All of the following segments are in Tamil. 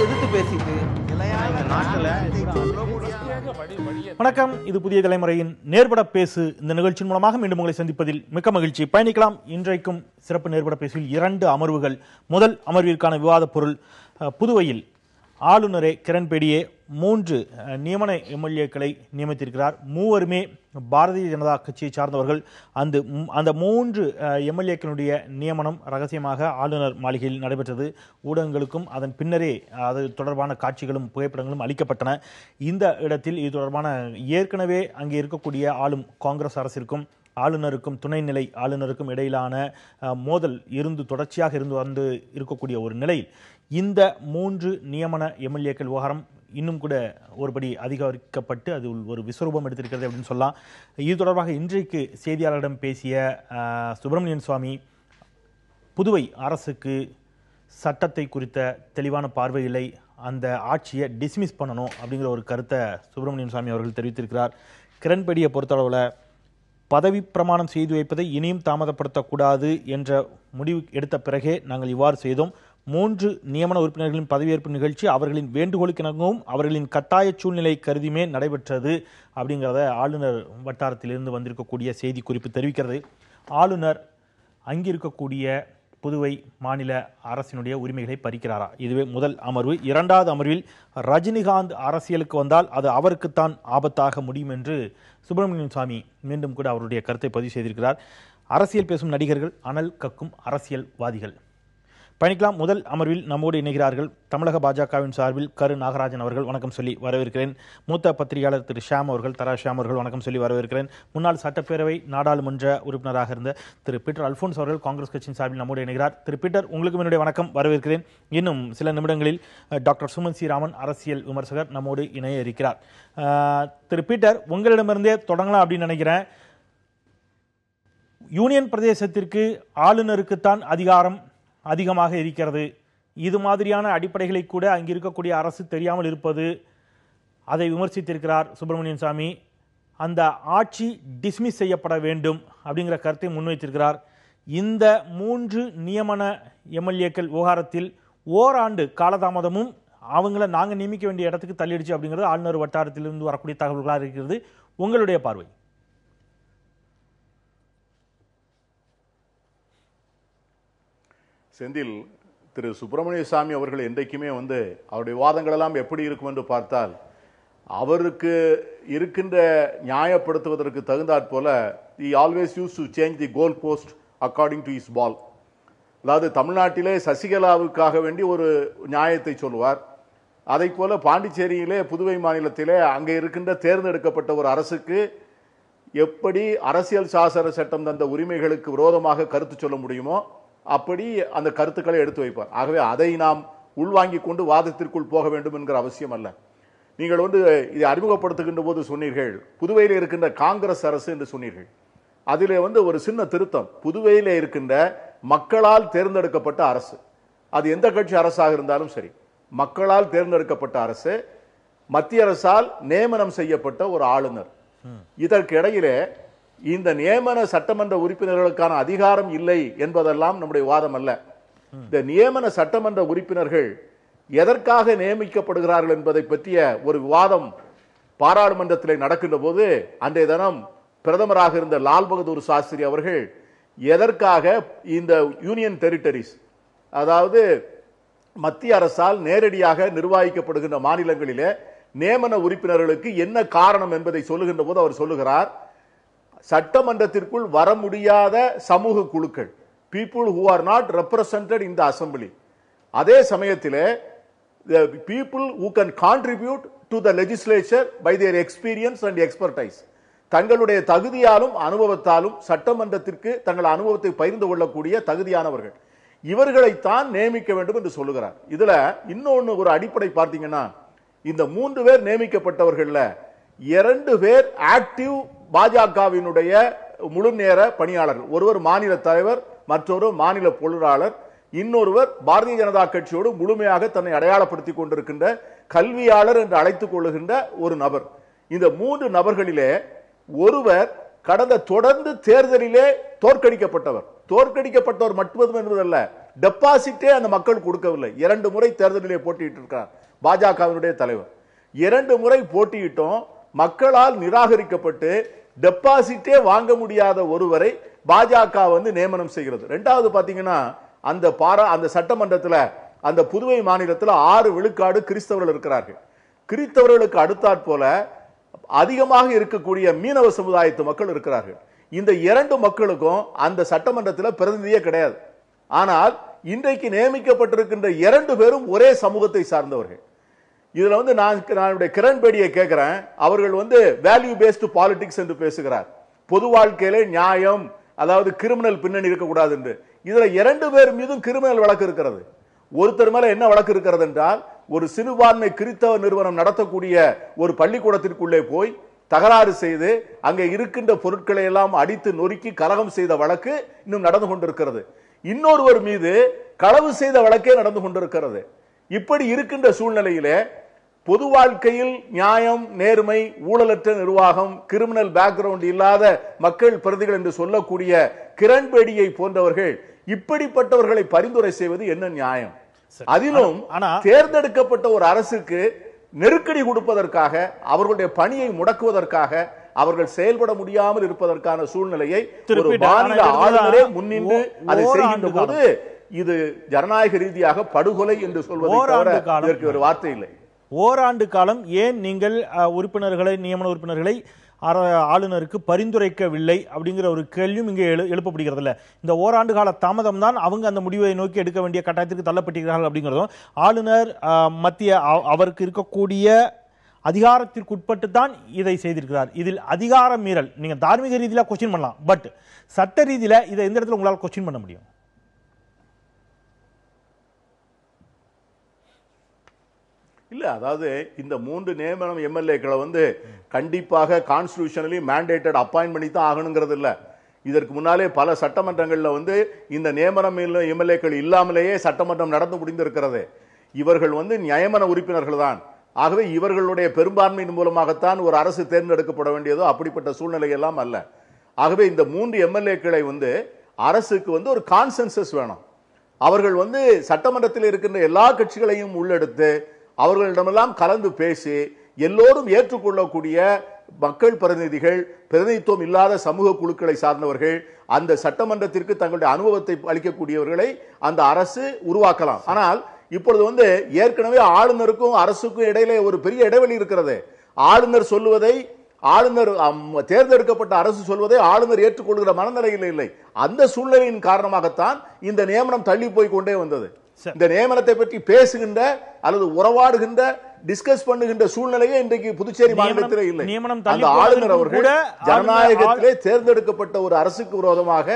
எதிர்த்து பேசிட்டு வணக்கம். இது புதிய தலைமுறையின் நேர்பட பேசு. இந்த நிகழ்ச்சியின் மூலமாக மீண்டும் உங்களை சந்திப்பதில் மிக்க மகிழ்ச்சி. பயணிக்கலாம். இன்றைக்கும் சிறப்பு நேர்பட பேசில் 2 அமர்வுகள். முதல் அமர்விற்கான விவாத பொருள், புதுவையில் ஆளுநரே கிரண்பேடியே 3 நியமன எம்எல்ஏக்களை நியமித்திருக்கிறார். மூவருமே பாரதிய ஜனதா கட்சியை சார்ந்தவர்கள். அந்த 3 எம்எல்ஏக்களுடைய நியமனம் ரகசியமாக ஆளுநர் மாளிகையில் நடைபெற்றது. ஊடகங்களுக்கும் அதன் பின்னரே அது தொடர்பான காட்சிகளும் புகைப்படங்களும் அளிக்கப்பட்டன. இந்த இடத்தில் இது தொடர்பான ஏற்கனவே அங்கே இருக்கக்கூடிய ஆளும் காங்கிரஸ் அரசிற்கும் ஆளுநருக்கும் துணைநிலை ஆளுநருக்கும் இடையிலான மோதல் தொடர்ச்சியாக இருந்து இருக்கக்கூடிய ஒரு நிலையில் இந்த 3 நியமன எம்எல்ஏக்கள் விவகாரம் இன்னும் கூட ஒருபடி அதிகரிக்கப்பட்டு அது ஒரு விஸ்வரூபம் எடுத்திருக்கிறது அப்படின்னு சொல்லலாம். இது தொடர்பாக இன்றைக்கு செய்தியாளர்களிடம் பேசிய சுப்பிரமணியன் சுவாமி, புதுவை அரசுக்கு சட்டத்தை குறித்த தெளிவான பார்வை இல்லை, அந்த ஆட்சியை டிஸ்மிஸ் பண்ணணும் அப்படிங்கிற ஒரு கருத்தை சுப்பிரமணியன் சுவாமி அவர்கள் தெரிவித்திருக்கிறார். கிரண்பேடியை பொறுத்தளவில் பதவி பிரமாணம் செய்து வைப்பதை இனியும் தாமதப்படுத்தக்கூடாது என்ற முடிவு எடுத்த பிறகே நாங்கள் இவ்வாறு செய்தோம். 3 நியமன உறுப்பினர்களின் பதவியேற்பு நிகழ்ச்சி அவர்களின் வேண்டுகோளுக்கிணங்கவும் அவர்களின் கட்டாய சூழ்நிலை கருதியுமே நடைபெற்றது அப்படிங்கிறத ஆளுநர் வட்டாரத்திலிருந்து வந்திருக்கக்கூடிய செய்தி குறிப்பு தெரிவிக்கிறது. ஆளுநர் அங்கிருக்கக்கூடிய புதுவை மாநில அரசினுடைய உரிமைகளை பறிக்கிறாரா? இதுவே முதல் அமர்வு. 2வது அமர்வில் ரஜினிகாந்த் அரசியலுக்கு வந்தால் அது அவருக்குத்தான் ஆபத்தாக முடியும் என்று சுப்பிரமணியன் சுவாமி மீண்டும் கூட அவருடைய கருத்தை பதிவு செய்திருக்கிறார். அரசியல் பேசும் நடிகர்கள், அனல் கக்கும் அரசியல்வாதிகள். பயணிக்கலாம். முதல் அமர்வில் நம்மோடு இணைகிறார்கள் தமிழக பாஜகவின் சார்பில் கரு நாகராஜன் அவர்கள். வணக்கம் சொல்லி வரவேற்கிறேன். மூத்த பத்திரிகையாளர் திரு ஷியாம் அவர்கள், தரா ஷியாம் அவர்கள். வணக்கம் சொல்லி வரவேற்கிறேன். முன்னாள் சட்டப்பேரவை நாடாளுமன்ற உறுப்பினராக இருந்த திரு பீட்டர் அல்போன்ஸ் அவர்கள் காங்கிரஸ் கட்சியின் சார்பில் நம்மோடு இணைகிறார். திரு பீட்டர், உங்களுக்கு என்னுடைய வணக்கம், வரவேற்கிறேன். இன்னும் சில நிமிடங்களில் டாக்டர் சுமன் சி ராமன், அரசியல் விமர்சகர், நம்மோடு இணைய இருக்கிறார். திரு பீட்டர், உங்களிடமிருந்தே தொடங்கலாம் அப்படின்னு நினைக்கிறேன். யூனியன் பிரதேசத்திற்கு ஆளுநருக்குத்தான் அதிகாரம் அதிகமாக இருக்கிறது. இது மாதிரியான அடிப்படைகளை கூட அங்கே இருக்கக்கூடிய அரசு தெரியாமல் இருப்பது, அதை விமர்சித்திருக்கிறார் சுப்பிரமணியன் சாமி. அந்த ஆட்சி டிஸ்மிஸ் செய்யப்பட வேண்டும் அப்படிங்கிற கருத்தை முன்வைத்திருக்கிறார். இந்த 3 நியமன எம்எல்ஏக்கள் விவகாரத்தில் ஓராண்டு காலதாமதமும் அவங்கள நாங்கள் நியமிக்க வேண்டிய இடத்துக்கு தள்ளிடுச்சு அப்படிங்கிறது ஆளுநர் வட்டாரத்திலிருந்து வரக்கூடிய தகவல்களாக இருக்கிறது. உங்களுடைய பார்வை? செந்தில், திரு சுப்பிரமணிய சாமி அவர்கள் என்றைக்குமே அவருடைய விவாதங்கள் எல்லாம் எப்படி இருக்கும் என்று பார்த்தால், அவருக்கு இருக்கின்ற நியாயப்படுத்துவதற்கு தகுந்தாற் போல he always used to change the goal post according to his ball. அதாவது தமிழ்நாட்டிலே சசிகலாவுக்காக வேண்டி ஒரு நியாயத்தை சொல்லுவார். அதை போல பாண்டிச்சேரியிலே புதுவை மாநிலத்திலே அங்கே இருக்கின்ற தேர்ந்தெடுக்கப்பட்ட ஒரு அரசுக்கு எப்படி அரசியல் சாசன சட்டம் தந்த உரிமைகளுக்கு விரோதமாக கருத்து சொல்ல முடியுமோ அப்படி அந்த கருத்துக்களை எடுத்து வைப்பார். ஆகவே அதை நாம் உள்வாங்கிக் கொண்டு வாதத்திற்குள் போக வேண்டும் என்கிற அவசியம் அல்ல. நீங்கள் இதை அறிமுகப்படுத்துகின்ற போது சொன்னீர்கள் புதுவையில் இருக்கின்ற காங்கிரஸ் அரசு என்று சொன்னீர்கள். அதிலே ஒரு சின்ன திருத்தம். புதுவையிலே இருக்கின்ற மக்களால் தேர்ந்தெடுக்கப்பட்ட அரசு, அது எந்த கட்சி அரசாக இருந்தாலும் சரி, மக்களால் தேர்ந்தெடுக்கப்பட்ட அரசு, மத்திய அரசால் நியமனம் செய்யப்பட்ட ஒரு ஆளுநர். இதற்கு இடையிலே இந்த நியமன சட்டமன்ற உறுப்பினர்களுக்கான அதிகாரம் இல்லை என்பதெல்லாம் நம்முடைய வாதம் அல்ல. இந்த நியமன சட்டமன்ற உறுப்பினர்கள் எதற்காக நியமிக்கப்படுகிறார்கள் என்பதை பற்றிய ஒரு விவாதம் பாராளுமன்றத்தில் நடக்கின்ற போது அன்றைய தினம் பிரதமராக இருந்த லால் பகதூர் சாஸ்திரி அவர்கள் எதற்காக இந்த யூனியன் டெரிட்டரிஸ், அதாவது மத்திய அரசால் நேரடியாக நிர்வகிக்கப்படுகின்ற மாநிலங்களிலே நியமன உறுப்பினர்களுக்கு என்ன காரணம் என்பதை சொல்லுகின்ற போது அவர் சொல்லுகிறார், சட்டமன்றத்திற்குள் வர முடியாத சமூக குழுக்கள், people who are not represented in the assembly, அதே சமயத்திலே the people who can contribute to the legislature by their experience and expertise, தங்களுடைய தகுதியாலும் அனுபவத்தாலும் சட்டமன்றத்திற்கு தங்கள் அனுபவத்தை பகிர்ந்து கொள்ளக்கூடிய தகுதியானவர்கள், இவர்களைத்தான் நியமிக்க வேண்டும் என்று சொல்லுகிறார். இதுல இன்னொன்னு ஒரு அடிப்படை பார்த்தீங்கன்னா, இந்த 3 பேர் நியமிக்கப்பட்டவர்கள்ல 2 பேர் ஆக்டிவ் பாஜகவினுடைய முழு நேர பணியாளர்கள். ஒருவர் மாநில தலைவர், மற்றொரு மாநில பொருளாளர், இன்னொருவர் பாரதிய ஜனதா கட்சியோடு முழுமையாக தன்னை அடையாளப்படுத்திக் கொண்டிருக்கின்ற கல்வியாளர் என்று அழைத்துக் கொள்ளுகின்ற ஒரு நபர். இந்த 3 நபர்களிலே ஒருவர் கடந்த தொடர்ந்து தேர்தலிலே தோற்கடிக்கப்பட்டவர் மட்டும் என்பதல்ல, டெபாசிட்டே அந்த மக்கள் கொடுக்கவில்லை. 2 முறை தேர்தலிலே போட்டியிட்டு இருக்கார் பாஜகவினுடைய தலைவர். 2 முறை போட்டியிட்டோம், மக்களால் நிராகரிக்கப்பட்டு டெபாசிட்டே வாங்க முடியாத ஒருவரை பாஜக நியமனம் செய்கிறது. ரெண்டாவது பாத்தீங்கன்னா அந்த சட்டமன்றத்தில் அந்த புதுவை மாநிலத்தில் 6 விழுக்காடு கிறிஸ்தவர்கள் இருக்கிறார்கள். கிறிஸ்தவர்களுக்கு அடுத்தாற் போல அதிகமாக இருக்கக்கூடிய மீனவ சமுதாயத்து மக்கள் இருக்கிறார்கள். இந்த 2 மக்களுக்கும் அந்த சட்டமன்றத்தில் பிரதிநிதியே கிடையாது. ஆனால் இன்றைக்கு நியமிக்கப்பட்டிருக்கின்ற 2 பேரும் ஒரே சமூகத்தை சார்ந்தவர்கள். இதுல நான் கிரண் பேடியை கேட்கிறேன். அவர்கள் வேல்யூ பேஸ்டு பாலிடிக்ஸ் என்று பேசுகிறார். பொது வாழ்க்கையிலே நியாயம், அதாவது கிரிமினல் பின்னணி இருக்கக்கூடாது என்று. இதுல 2 பேர் மீதும் கிரிமினல் வழக்கு இருக்கிறது. ஒருத்தர் மேல என்ன வழக்கு இருக்கிறது என்றால், ஒரு சிறுபான்மை கிறிஸ்தவ நிறுவனம் நடத்தக்கூடிய ஒரு பள்ளிக்கூடத்திற்குள்ளே போய் தகராறு செய்து அங்கே இருக்கின்ற பொருட்களை எல்லாம் அடித்து நொறுக்கி கலகம் செய்த வழக்கு இன்னும் நடந்து கொண்டிருக்கிறது. இன்னொருவர் மீது களவு செய்த வழக்கே நடந்து கொண்டிருக்கிறது. இப்படி இருக்கின்ற சூழ்நிலையிலே பொது வாழ்க்கையில் நியாயம், நேர்மை, ஊழலற்ற நிர்வாகம், கிரிமினல் பேக்ரவுண்ட் இல்லாத மக்கள் பிரதிகள் என்று சொல்லக்கூடிய கிரண் பேடியை போன்றவர்கள் இப்படிப்பட்டவர்களை பரிந்துரை செய்வது என்ன நியாயம்? அதிலும் தேர்ந்தெடுக்கப்பட்ட ஒரு அரசுக்கு நெருக்கடி கொடுப்பதற்காக, அவர்களுடைய பணியை முடக்குவதற்காக, அவர்கள் செயல்பட முடியாமல் இருப்பதற்கான சூழ்நிலையை ஒரு மாநில ஆளுநரே முன்னின்று அதை செய்கின்ற போது இது ஜனநாயக ரீதியாக படுகொலை என்று சொல்வதற்கு ஒரு வார்த்தை இல்லை. ஓராண்டு காலம் ஏன் நீங்கள் நியமன உறுப்பினர்களை ஆளுநருக்கு பரிந்துரைக்கவில்லை அப்படிங்கிற ஒரு கேள்வியும் இங்கே எழுப்பப்படுகிறது இல்ல. இந்த ஓராண்டு கால தாமதம் தான் அவங்க அந்த முடிவை நோக்கி எடுக்க வேண்டிய கட்டாயத்திற்கு தள்ளப்பட்டிருக்கிறார்கள் அப்படிங்கிறதும், ஆளுநர் மத்திய அவருக்கு இருக்கக்கூடிய அதிகாரத்திற்குட்பட்டு தான் இதை செய்திருக்கிறார். இதில் அதிகார மீறல் நீங்க தார்மீக ரீதியில கொஸ்டின் பண்ணலாம், பட் சட்ட ரீதியில இதை எந்த இடத்துல உங்களால் கொஸ்டின் பண்ண முடியும்? இல்ல, அதாவது இந்த 3 நியமனம் எம்எல்ஏக்களை கண்டிப்பாக கான்ஸ்டிடியூஷனலி மேண்டேட்டட் அப்பாயின்ட் பண்ணி தான் ஆகணுங்கிறது இல்ல. இதற்கு முன்னாலே பல சட்டமன்றங்கள்ல இந்த நியமனம் எம்எல்ஏக்கள் இல்லாமலேயே சட்டமன்றம் நடந்து முடிந்திருக்கிறது. இவர்கள் நியமன உறுப்பினர்கள் தான். ஆகவே இவர்களுடைய பெரும்பான்மையின் மூலமாகத்தான் ஒரு அரசு தேர்ந்தெடுக்கப்பட வேண்டியதோ அப்படிப்பட்ட சூழ்நிலை எல்லாம் அல்ல. ஆகவே இந்த 3 எம்எல்ஏக்களை அரசுக்கு ஒரு கான்சென்சஸ் வேணும். அவர்கள் சட்டமன்றத்தில் இருக்கின்ற எல்லா கட்சிகளையும் உள்ளெடுத்து அவர்களிடமெல்லாம் கலந்து பேசி எல்லோரும் ஏற்றுக்கொள்ளக்கூடிய மக்கள் பிரதிநிதிகள், பிரதிநிதித்துவம் இல்லாத சமூக குழுக்களை சார்ந்தவர்கள், அந்த சட்டமன்றத்திற்கு தங்களுடைய அனுபவத்தை அளிக்கக்கூடியவர்களை அந்த அரசு உருவாக்கலாம். ஆனால் இப்பொழுது ஏற்கனவே ஆளுநருக்கும் அரசுக்கும் இடையிலே ஒரு பெரிய இடைவெளி இருக்கிறது. ஆளுநர் சொல்லுவதை, ஆளுநர் தேர்ந்தெடுக்கப்பட்ட அரசு சொல்வதை ஆளுநர் ஏற்றுக்கொள்கிற மனநிலையில் இல்லை. அந்த சூழ்நிலையின் காரணமாகத்தான் இந்த நியமனம் தள்ளி போய் கொண்டே வந்தது. இந்த நியமனத்தை பற்றி பேசுகின்ற அல்லது உறவாடுகின்ற, டிஸ்கஸ் பண்ணுகின்ற சூழ்நிலையே இன்றைக்கு புதுச்சேரி மாநிலத்திலே இல்லை. அந்த ஆளுநர் அவர்கள் ஜனநாயகத்திலே தேர்ந்தெடுக்கப்பட்ட ஒரு அரசுக்கு விரோதமாக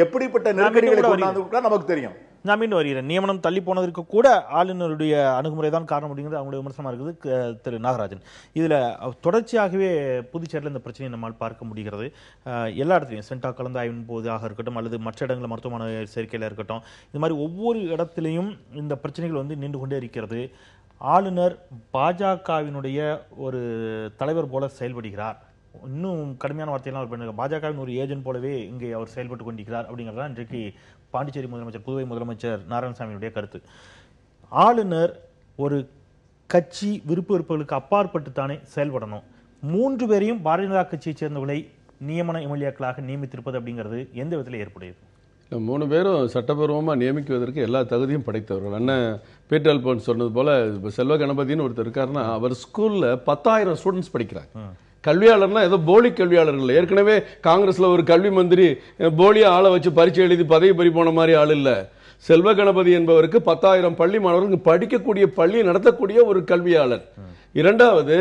எப்படிப்பட்ட நெருக்கடிகளை கொண்டாந்து நமக்கு தெரியும். நான் மீண்டும் வருகிறேன். நியமனம் தள்ளி போனதற்கு கூட ஆளுநருடைய அணுகுமுறை தான் காரணம் அப்படிங்கிறது அவங்களுடைய விமர்சனமா இருக்குது திரு நாகராஜன். இதுல தொடர்ச்சியாகவே புதுச்சேரியில் இந்த பிரச்சனையை நம்மால் பார்க்க முடிகிறது. எல்லா இடத்துலையும் சென்டா கலந்து ஆய்வின் போதாக இருக்கட்டும், அல்லது மற்ற இடங்களில் மருத்துவமனை சேர்க்கையில் இருக்கட்டும், இது மாதிரி ஒவ்வொரு இடத்திலையும் இந்த பிரச்சனைகள் நின்று கொண்டே இருக்கிறது. ஆளுநர் பாஜகவினுடைய ஒரு தலைவர் போல செயல்படுகிறார். இன்னும் கடுமையான வார்த்தையெல்லாம் அவர் பண்ணுறாங்க. பாஜகவின் ஒரு ஏஜென்ட் போலவே இங்கே அவர் செயல்பட்டு கொண்டிருக்கிறார் அப்படிங்கிறதான் இன்றைக்கு பாண்டிச்சேரி முதலமைச்சர், புதுவை முதலமைச்சர் நாராயணசாமியுடைய கருத்து. ஆளுநர் ஒரு கட்சி விருப்ப வெறுப்புகளுக்கு அப்பாற்பட்டு தானே செயல்படணும். 3 பேரையும் பாரதிய ஜனதா கட்சியை சேர்ந்தவர்களை நியமன எம்எல்ஏக்களாக நியமித்திருப்பது அப்படிங்கிறது எந்த விதத்தில் ஏற்புடையது? 3 பேரும் சட்டப்பூர்வமாக நியமிக்குவதற்கு எல்லா தகுதியும் படைத்தவர்கள். அண்ணன் பீட்டர் அல்போன்ஸ் சொன்னது போல செல்வ கணபதினு ஒருத்தர் இருக்காருன்னா, அவர் ஸ்கூல்ல 10,000 ஸ்டூடெண்ட்ஸ் படிக்கிறாங்க. கல்வியாளர்னா ஏதோ போலி கல்வியாளர்கள். ஏற்கனவே காங்கிரஸ்ல ஒரு கல்வி மந்திரி போலியா ஆளை வச்சு பரீட்சை எழுதி பதவி பறி போன மாதிரி ஆள் இல்ல. செல்வ கணபதி என்பவருக்கு 10,000 பள்ளி மாணவர்கள் படிக்கக்கூடிய பள்ளியை நடத்தக்கூடிய ஒரு கல்வியாளர். இரண்டாவது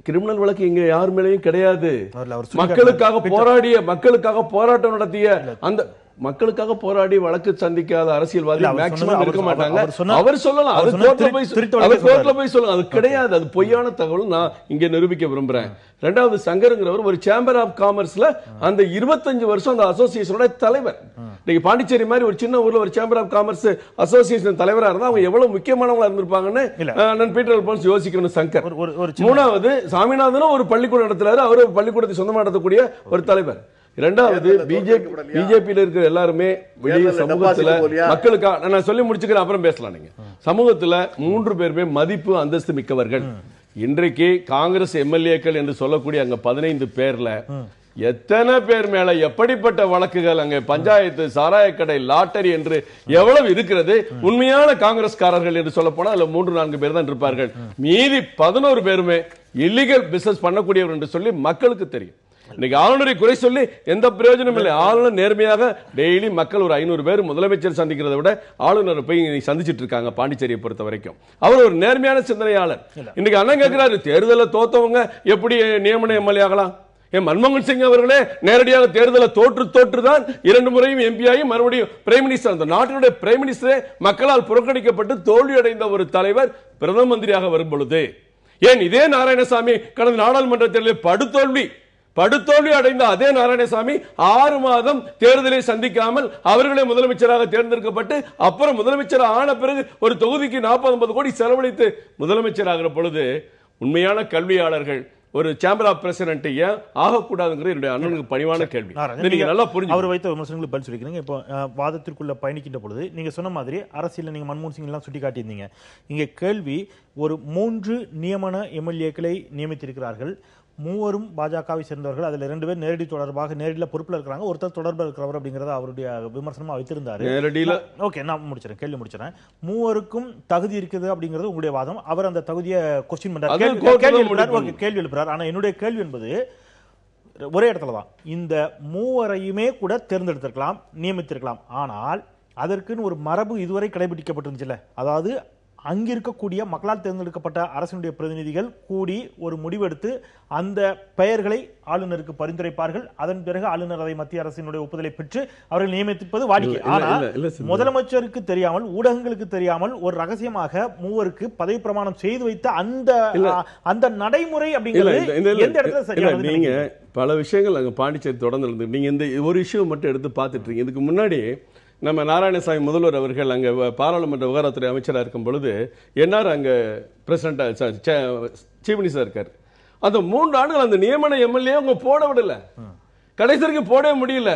கிரிமினல் வழக்கு இங்க யார் மேலேயும் கிடையாது. மக்களுக்காக போராட்டம் நடத்திய அந்த மக்களுக்காக போராடி வழக்கு சந்திக்காத அரசியல்வாதி மேக்ஸிமம் இருக்க மாட்டாங்க. அவர் சொல்லலாம், அது கோர்ட்ல போய் சொல்லலாம், அது கிடையாது, அது பொய்யான தகவல் நான் இங்க நிரூபிக்க விரும்புறேன். ரெண்டாவது, சங்கருங்கிறவர் ஒரு சேம்பர் ஆஃப் காமர்ஸ்ல அந்த 25 வருஷம் அந்த அசோசியேஷனோட தலைவர். நீங்க பாண்டிச்சேரி மாதிரி ஒரு சின்ன ஊர்ல ஒரு சேம்பர் ஆஃப் காமர்ஸ் அசோசியேஷன் தலைவரா இருந்தா அவங்க எவ்வளவு முக்கியமானவங்களா இருந்திருப்பாங்கன்னு நான் பீட்டர் அல்போன்ஸ் யோசிக்கணும். சங்கர். மூணாவது, சாமிநாதனும் ஒரு பள்ளிக்கூடம் நடத்துறாரு, அவரு பள்ளிக்கூடத்தை சொந்தமா நடத்தக்கூடிய ஒரு தலைவர். இரண்டாவது பிஜேபியில இருக்கிற எல்லாருமே வெளியே சமூகத்துல மக்களுக்காக நான் சொல்லி முடிச்சுக்கிறேன், அப்புறம் பேசலாம். நீங்க சமூகத்துல 3 பேருமே மதிப்பு அந்தஸ்து மிக்கவர்கள். இன்றைக்கு காங்கிரஸ் எம்எல்ஏக்கள் என்று சொல்லக்கூடிய அங்க 15 பேர்ல எத்தனை பேர் மேல எப்படிப்பட்ட வழக்குகள், அங்க பஞ்சாயத்து, சாராயக்கடை, லாட்டரி என்று எவ்வளவு இருக்கிறது. உண்மையான காங்கிரஸ்காரர்கள் என்று சொல்ல போனா அதுல 3-4 பேர் தான் இருப்பார்கள். மீதி 11 பேருமே இல்லீகல் பிசினஸ் பண்ணக்கூடியவர் என்று சொல்லி மக்களுக்கு தெரியும். இன்னைக்கு ஆளுநரை குறை சொல்லி எந்த பிரயோஜனம் இல்லை. ஆளுநர் நேர்மையாக டெய்லி மக்கள் ஒரு 500 பேர் முதலமைச்சர் சந்திக்கிறத விட ஆளுநரை போய் சந்திச்சிட்டு இருக்காங்க. பாண்டிச்சேரியை பொறுத்த வரைக்கும் அவர் ஒரு நேர்மையான சிந்தனையாளர். இன்னைக்கு அண்ணன் கேட்கிறாரு, தேர்தலில் தோத்தவங்க எப்படி நியமன எம்எல்ஏ ஆகலாம்? மன்மோகன் சிங் அவர்களே நேரடியாக தேர்தலை தோற்றுதான் 2 முறையும் எம்பி ஆகி மறுபடியும் பிரைம் மினிஸ்டர், அந்த நாட்டினுடைய பிரைம் மினிஸ்டரே மக்களால் புறக்கணிக்கப்பட்டு தோல்வியடைந்த ஒரு தலைவர் பிரதம மந்திரியாக வரும் பொழுது, ஏன் இதே நாராயணசாமி கடந்த நாடாளுமன்ற தேர்தலில் படுதோல்வி அடைந்த அதே நாராயணசாமி 6 மாதம் தேர்தலை சந்திக்காமல் அவர்களே முதலமைச்சராக தேர்ந்தெடுக்கப்பட்டு அப்புறம் முதலமைச்சர் ஆன பிறகு ஒரு தொகுதிக்கு 40-50 கோடி செலவழித்து முதலமைச்சராகிற பொழுது உண்மையான கல்வியாளர்கள் ஒரு சேம்பர் ஆஃப் பிரசிடென்ட் ஏன் ஆகக்கூடாதுங்கிற என்னுடைய அண்ணனுக்கு பணிவான கேள்வி. நீங்க நல்லா புரிஞ்சு அவர் வைத்த விமர்சனங்களுக்கு பதில் சொல்லிக்கிறீங்க. இப்போ வாதத்திற்குள்ள பயணிக்கின்ற பொழுது நீங்க சொன்ன மாதிரி அரசியல் நீங்க மன்மோகன் சிங் எல்லாம் சுட்டி காட்டியிருந்தீங்க. இங்க கேள்வி, ஒரு 3 நியமன எம்எல்ஏக்களை நியமித்திருக்கிறார்கள். 3 பாஜகவை சேர்ந்தவர்கள். அதில் 2 பேர் நேரடி தொடர்பாக நேரடியில் பொறுப்பில் இருக்கிறாங்க, ஒருத்தர் தொடர்பில் இருக்கிறவர் அப்படிங்கிறத அவருடைய விமர்சனமா வைத்திருந்தாரு. ஓகே, நான் முடிச்சிடறேன், கேள்வி முடிச்சிடறேன். 3க்கும் தகுதி இருக்குது அப்படிங்கிறது உங்களுடைய வாதம். அவர் அந்த தகுதியை கொஸ்டின் பண்றாரு, கேள்வி எழுப்புறார். ஆனா என்னுடைய கேள்வி என்பது ஒரே இடத்துல தான். இந்த 3 கூட தேர்ந்தெடுத்திருக்கலாம், நியமித்திருக்கலாம். ஆனால் அதற்குன்னு ஒரு மரபு இதுவரை கடைபிடிக்கப்பட்டிருந்துச்சுல்ல, அதாவது அங்கிருக்கக்கூடிய மக்களால் தேர்ந்தெடுக்கப்பட்ட அரசினுடைய பிரதிநிதிகள் கூடி ஒரு முடிவெடுத்து அந்த பெயர்களை ஆளுநருக்கு பரிந்துரைப்பார்கள். அதன் பிறகு ஆளுநர் அதை மத்திய அரசினுடைய ஒப்புதலை பெற்று அவர்கள் நியமித்திருப்பது வாடிக்கை. ஆனால் முதலமைச்சருக்கு தெரியாமல், ஊடகங்களுக்கு தெரியாமல் ஒரு ரகசியமாக 3 பதவி பிரமாணம் செய்து வைத்த அந்த நடைமுறை அப்படிங்கிறது எந்த இடத்துல சரியானது? நீங்க பல விஷயங்கள் அங்க பாண்டிச்சேரி தொடர்ந்து இருந்து நீங்க இந்த ஒரு விஷயம் மட்டும் எடுத்து பார்த்துட்டு இருக்கீங்க. இதுக்கு முன்னாடி நம்ம நாராயணசாமி முதல்வர் அவர்கள் அங்க பாராளுமன்ற விவகாரத்துறை அமைச்சராக இருக்கும் பொழுது என்ஆர் அங்க பிரசிடண்டா சீஃப் மினிஸ்டர் இருக்காரு. அந்த 3 ஆண்டுகள் அந்த நியமன எம்எல்ஏ அவங்க போட விடல, கடைசி வரைக்கும் போடவே முடியல.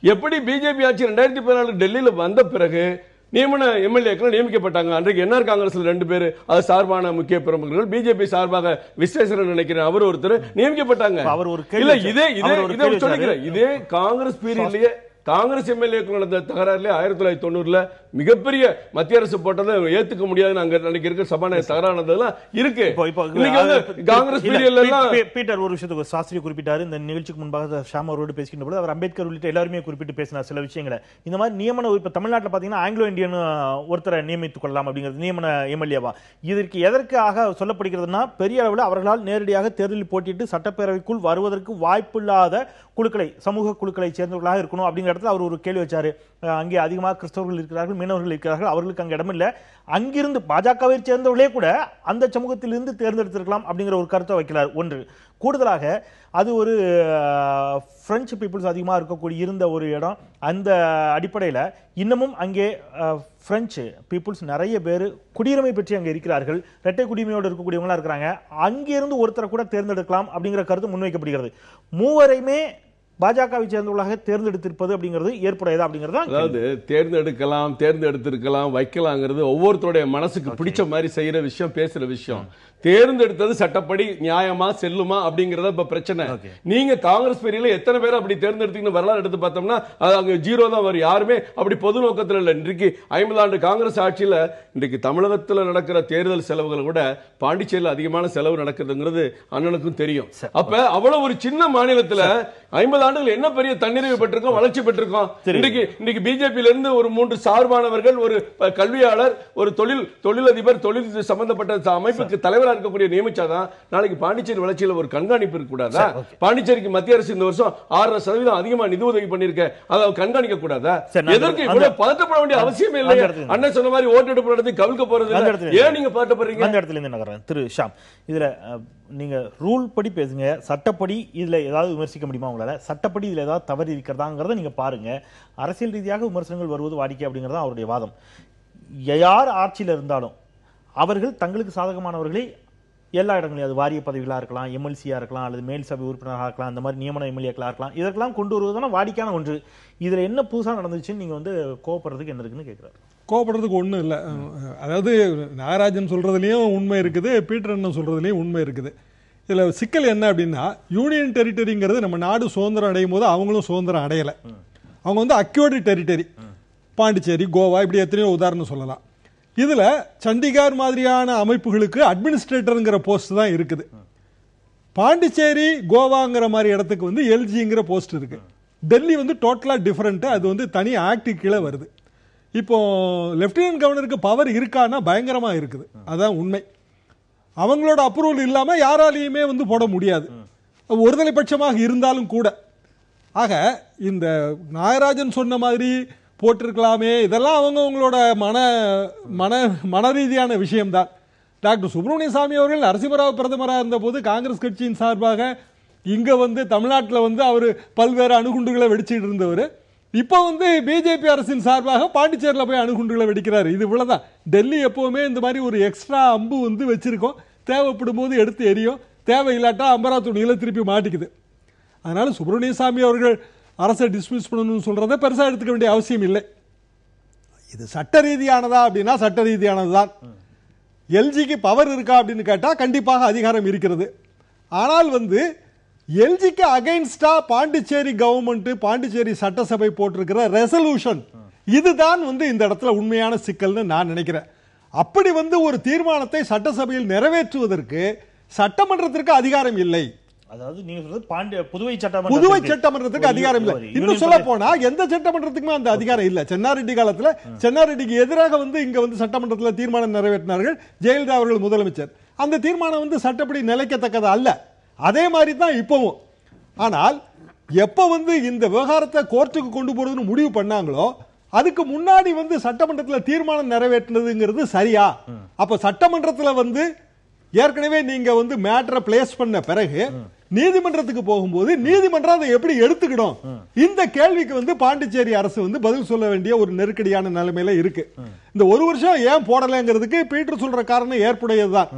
எப்படி பிஜேபி ஆட்சி 2014 டெல்லியில வந்த பிறகு நியமன எம்எல்ஏக்கள் நியமிக்கப்பட்டாங்க. அன்றைக்கு என்ஆர் காங்கிரஸ்ல 2 பேர் அது சார்பான முக்கிய பிரமுகர்கள், பிஜேபி சார்பாக விஸ்வேஸ்வரன் நினைக்கிறேன் அவர் ஒருத்தர் நியமிக்கப்பட்டாங்க. இதே காங்கிரஸ் பீரியட்லயே காங்கிரஸ் எம்எல்ஏக்கள் நடந்த தகராறுல 1990 மிகப்பெரிய மத்திய அரசு போட்டதை ஏத்துக்க முடியாதுன்னு அங்க நினைக்கிற சபாநாயகர் தகராறுலாம் இருக்கு. காங்கிரஸ் பீட்டர் ஒரு விஷயத்துக்கு சாஸ்திரி குறிப்பிட்டாரு. இந்த நிகழ்ச்சிக்கு முன்பாக ஷாம் அவரோடு பேசுகின்ற போது அவர் அம்பேத்கர் உள்ளிட்ட எல்லாருமே குறிப்பிட்டு பேசினார் சில விஷயங்களை. இந்த மாதிரி நியமன இப்ப தமிழ்நாட்டில் பாத்தீங்கன்னா ஆங்கிலோ இந்தியன் ஒருத்தரை நியமித்துக் கொள்ளலாம் அப்படிங்கிறது நியமன எம்எல்ஏவா. இதற்கு எதற்காக சொல்லப்படுகிறதுனா, பெரிய அளவில் அவர்களால் நேரடியாக தேர்தலில் போட்டியிட்டு சட்டப்பேரவைக்குள் வருவதற்கு வாய்ப்பில்லாத குழுக்களை, சமூக குழுக்களை சேர்ந்தவர்களாக இருக்கணும் அப்படிங்கிற இடத்துல அவர் ஒரு கேள்வி வச்சாரு. அங்கே அதிகமாக கிறிஸ்தவர்கள் இருக்கிறார்கள், மீனவர்கள் இருக்கிறார்கள், அவர்களுக்கு அங்க இடம் இல்லை, அங்கிருந்து பாஜகவை சேர்ந்தவர்களே கூட அந்த சமூகத்திலிருந்து தேர்ந்தெடுத்திருக்கலாம் அப்படிங்கிற ஒரு கருத்தை வைக்கிறார். ஒன்று கூடுதலாக அது ஒரு பிரெஞ்சு பீப்புள்ஸ் அதிகமாக இருக்கக்கூடிய இருந்த ஒரு இடம். அந்த அடிப்படையில் இன்னமும் அங்கே பிரெஞ்சு பீப்புள்ஸ் நிறைய பேர் குடியுரிமை பெற்று அங்கே இருக்கிறார்கள், இரட்டை குடியுரிமையோடு இருக்கக்கூடியவங்களா இருக்கிறாங்க. அங்கிருந்து ஒருத்தரை கூட தேர்ந்தெடுக்கலாம் அப்படிங்கிற கருத்து முன்வைக்கப்படுகிறது. 3 பாஜகவை சேர்ந்தவர்களாக தேர்ந்தெடுத்திருப்பது அப்படிங்கிறது ஏற்புடையதா அப்படிங்கிறது? அதாவது தேர்ந்தெடுத்திருக்கலாம் வைக்கலாங்கிறது ஒவ்வொருத்தருடைய மனசுக்கு பிடிச்ச மாதிரி செய்யற விஷயம், பேசுற விஷயம். தேர்ந்தெடுத்தது சட்டப்படி நியாயமா செல்லுமா அப்படிங்கறத இப்ப பிரச்சனை. நீங்க காங்கிரஸ் பேரில எத்தனை பேர் அப்படி தேர்ந்தெடுத்தீங்கன்னு வரலாறு எடுத்து பார்த்தோம்னா அது அங்க 0 தான் வரும். யாருமே அப்படி பொது நோக்கத்தில் இல்ல. இன்றைக்கு 50 ஆண்டு காங்கிரஸ் ஆட்சியில இன்றைக்கு தமிழகத்தில் நடக்கிற தேர்தல் செலவுகள் கூட பாண்டிச்சேரியில் அதிகமான செலவு நடக்குதுங்கிறது அண்ணனுக்கும் தெரியும். அப்ப அவ்வளவு ஒரு சின்ன மாநிலத்துல 50 ஆண்டுகள் என்ன பெரிய தன்னிறைவு பெற்றிருக்கோம், வளர்ச்சி பெற்றிருக்கோம். இன்னைக்கு பிஜேபியில இருந்து ஒரு 3 சார்பானவர்கள், ஒரு கல்வியாளர், ஒரு தொழிலதிபர், தொழில் சம்பந்தப்பட்ட அமைப்புக்கு தலைவர் இருக்கக்கூடிய நியமிச்சாதான் நாளைக்கு பாண்டிச்சேரி வளர்ச்சியில் ஒரு கண்காணிப்பு இருக்க கூடாதா? பாண்டிச்சேரிக்கு மத்திய அரசு இந்த வருஷம் 6% அதிகமா நிதி உதவி பண்ணிருக்க, அதை கண்காணிக்க கூடாதா? எதற்கு இவ்வளவு பதட்டப்பட வேண்டிய அவசியமே இல்லை. அண்ணன் சொன்ன மாதிரி ஓட்டு எடுப்பு நடத்தி கவிழ்க்க போறது ஏன் நீங்க பதட்டப்படுறீங்க? அந்த இடத்துல இருந்து நகர்றேன். திரு ஷாம், இதுல நீங்க ரூல் படி பேசுங்க, சட்டப்படி இதுல ஏதாவது விமர்சிக்க முடியுமா உங்களால? சட்டப்படி இதுல ஏதாவது தவறு இருக்கிறதாங்கிறத நீங்க பாருங்க. அரசியல் ரீதியாக விமர்சனங்கள் வருவது வாடிக்கை அப்படிங்கறது அவருடைய வாதம். யார் ஆட்சியில் இருந்தாலும் அவர்கள் தங்களுக்கு சாதகமானவர்களை எல்லா இடங்களையும் அது வாரிய பதவிகளாக இருக்கலாம், எம்எல்சியாக இருக்கலாம், அல்லது மேல் சபை உறுப்பினராக இருக்கலாம், அந்த மாதிரி நியமன எம்எல்ஏக்களாக இருக்கலாம், இதற்கெல்லாம் கொண்டு வருவதான வாடிக்கையான ஒன்று. இதில் என்ன புதுசாக நடந்துச்சுன்னு நீங்கள் வந்து கோவப்படுறதுக்கு என்ன இருக்குன்னு கேட்குறாரு. கோவப்படுறதுக்கு ஒன்றும் இல்லை. அதாவது நாகராஜன் சொல்றதுலேயும் உண்மை இருக்குது, பீட்டர் அண்ணன் சொல்றதுலேயும் உண்மை இருக்குது. இதில் சிக்கல் என்ன அப்படின்னா, யூனியன் டெரிட்டரிங்கிறது நம்ம நாடு சுதந்திரம் அடையும் போது அவங்களும் சுதந்திரம் அடையலை. அவங்க வந்து அக்யூர்டு டெரிட்டரி, பாண்டிச்சேரி, கோவா, இப்படி எத்தனையோ உதாரணம் சொல்லலாம். இதில் சண்டிகார் மாதிரியான அமைப்புகளுக்கு அட்மினிஸ்ட்ரேட்டருங்கிற போஸ்ட் தான் இருக்குது. பாண்டிச்சேரி, கோவாங்கிற மாதிரி இடத்துக்கு வந்து எல்ஜிங்கிற போஸ்ட் இருக்கு. டெல்லி வந்து டோட்டலாக டிஃபரெண்ட்டு, அது வந்து தனி ஆக்ட் கீழே வருது. இப்போ லெப்டினன்ட் கவர்னருக்கு பவர் இருக்கான்னா பயங்கரமாக இருக்குது, அதுதான் உண்மை. அவங்களோட அப்ரூவல் இல்லாமல் யாராலையுமே வந்து போட முடியாது, ஒருதலை பட்சமாக இருந்தாலும் கூட. ஆக இந்த நாகராஜன் சொன்ன மாதிரி போட்டிருக்கலாமே, இதெல்லாம் அவங்களோட மன ரீதியான விஷயம்தான். டாக்டர் சுப்பிரமணிய சாமி அவர்கள் நரசிம்மராவ் பிரதமராக இருந்தபோது காங்கிரஸ் கட்சியின் சார்பாக இங்கே வந்து தமிழ்நாட்டில் வந்து அவர் பல்வேறு அணுகுண்டுகளை வெடிச்சிட்டு இருந்தவர். இப்போ வந்து பிஜேபி அரசின் சார்பாக பாண்டிச்சேரியில் போய் அணுகுண்டுகளை வெடிக்கிறாரு. இது இவ்வளவுதான். டெல்லி எப்பவுமே இந்த மாதிரி ஒரு எக்ஸ்ட்ரா அம்பு வந்து வச்சிருக்கோம், தேவைப்படும் போது எடுத்து எரியும், தேவையில்லாட்டா அம்பராத்து துணியில திருப்பி மாட்டிக்குது. அதனால சுப்பிரமணிய சாமி அவர்கள் அரசை டிஸ்மிஸ் பண்ணணும்னு சொல்றதை பெருசா எடுத்துக்க வேண்டிய அவசியம் இல்லை. இது சட்ட ரீதியானதா அப்படின்னா சட்ட ரீதியானதுதான். எல்ஜிக்கு பவர் இருக்கா அப்படின்னு கேட்டா கண்டிப்பாக அதிகாரம் இருக்கிறது. ஆனால் வந்து எல்ஜிக்கு அகைன்ஸ்டா பாண்டிச்சேரி கவர்மெண்ட், பாண்டிச்சேரி சட்டசபை போட்டிருக்கிற ரெசல்யூஷன், இதுதான் வந்து இந்த இடத்துல உண்மையான சிக்கல்னு நான் நினைக்கிறேன். அப்படி வந்து ஒரு தீர்மானத்தை சட்டசபையில் நிறைவேற்றுவதற்கு சட்டமன்றத்திற்கு அதிகாரம் இல்லை. அதாவது நீங்க சொல்றது புதுவை சட்டமன்றத்துக்கு அதிகாரம் இல்லை. இன்னும் சொல்ல போனா எந்த சட்டமன்றத்துக்குமே அந்த அதிகாரம் இல்ல. சென்னாரெட்டி காலத்துல சென்னாரெட்டிக்கு எதிராக வந்து இங்க வந்து சட்டமன்றத்தில் தீர்மானம் நிறைவேற்றினார்கள் ஜெயலலிதா அவர்கள் முதலமைச்சர். அந்த தீர்மானம் வந்து சட்டப்படி நிலைக்கத்தக்கது அல்ல. அதே மாதிரி தான் இப்பவும். ஆனால் எப்ப வந்து இந்த விவகாரத்தை கோர்ட்டுக்கு கொண்டு போறதுன்னு முடிவு பண்ணாங்களோ அதுக்கு முன்னாடி வந்து சட்டமன்றத்தில் தீர்மானம் நிறைவேற்றினதுங்கிறது சரியா? அப்ப சட்டமன்றத்தில் வந்து ஏற்கனவே நீங்க வந்து மேட்டரை பிளேஸ் பண்ண பிறகு நீதிமன்றத்துக்கு போகும்போது நீதிமன்றம் அதை எப்படி எடுத்துக்கிடும்? இந்த கேள்விக்கு வந்து பாண்டிச்சேரி அரசு வந்து பதில் சொல்ல வேண்டிய ஒரு நெருக்கடியான நிலைமையில இருக்கு. இந்த ஒரு வருஷம் ஏன் போடலைங்கிறதுக்கு பீட்டர் சொல்ற காரணம் ஏற்புடையதுதான்.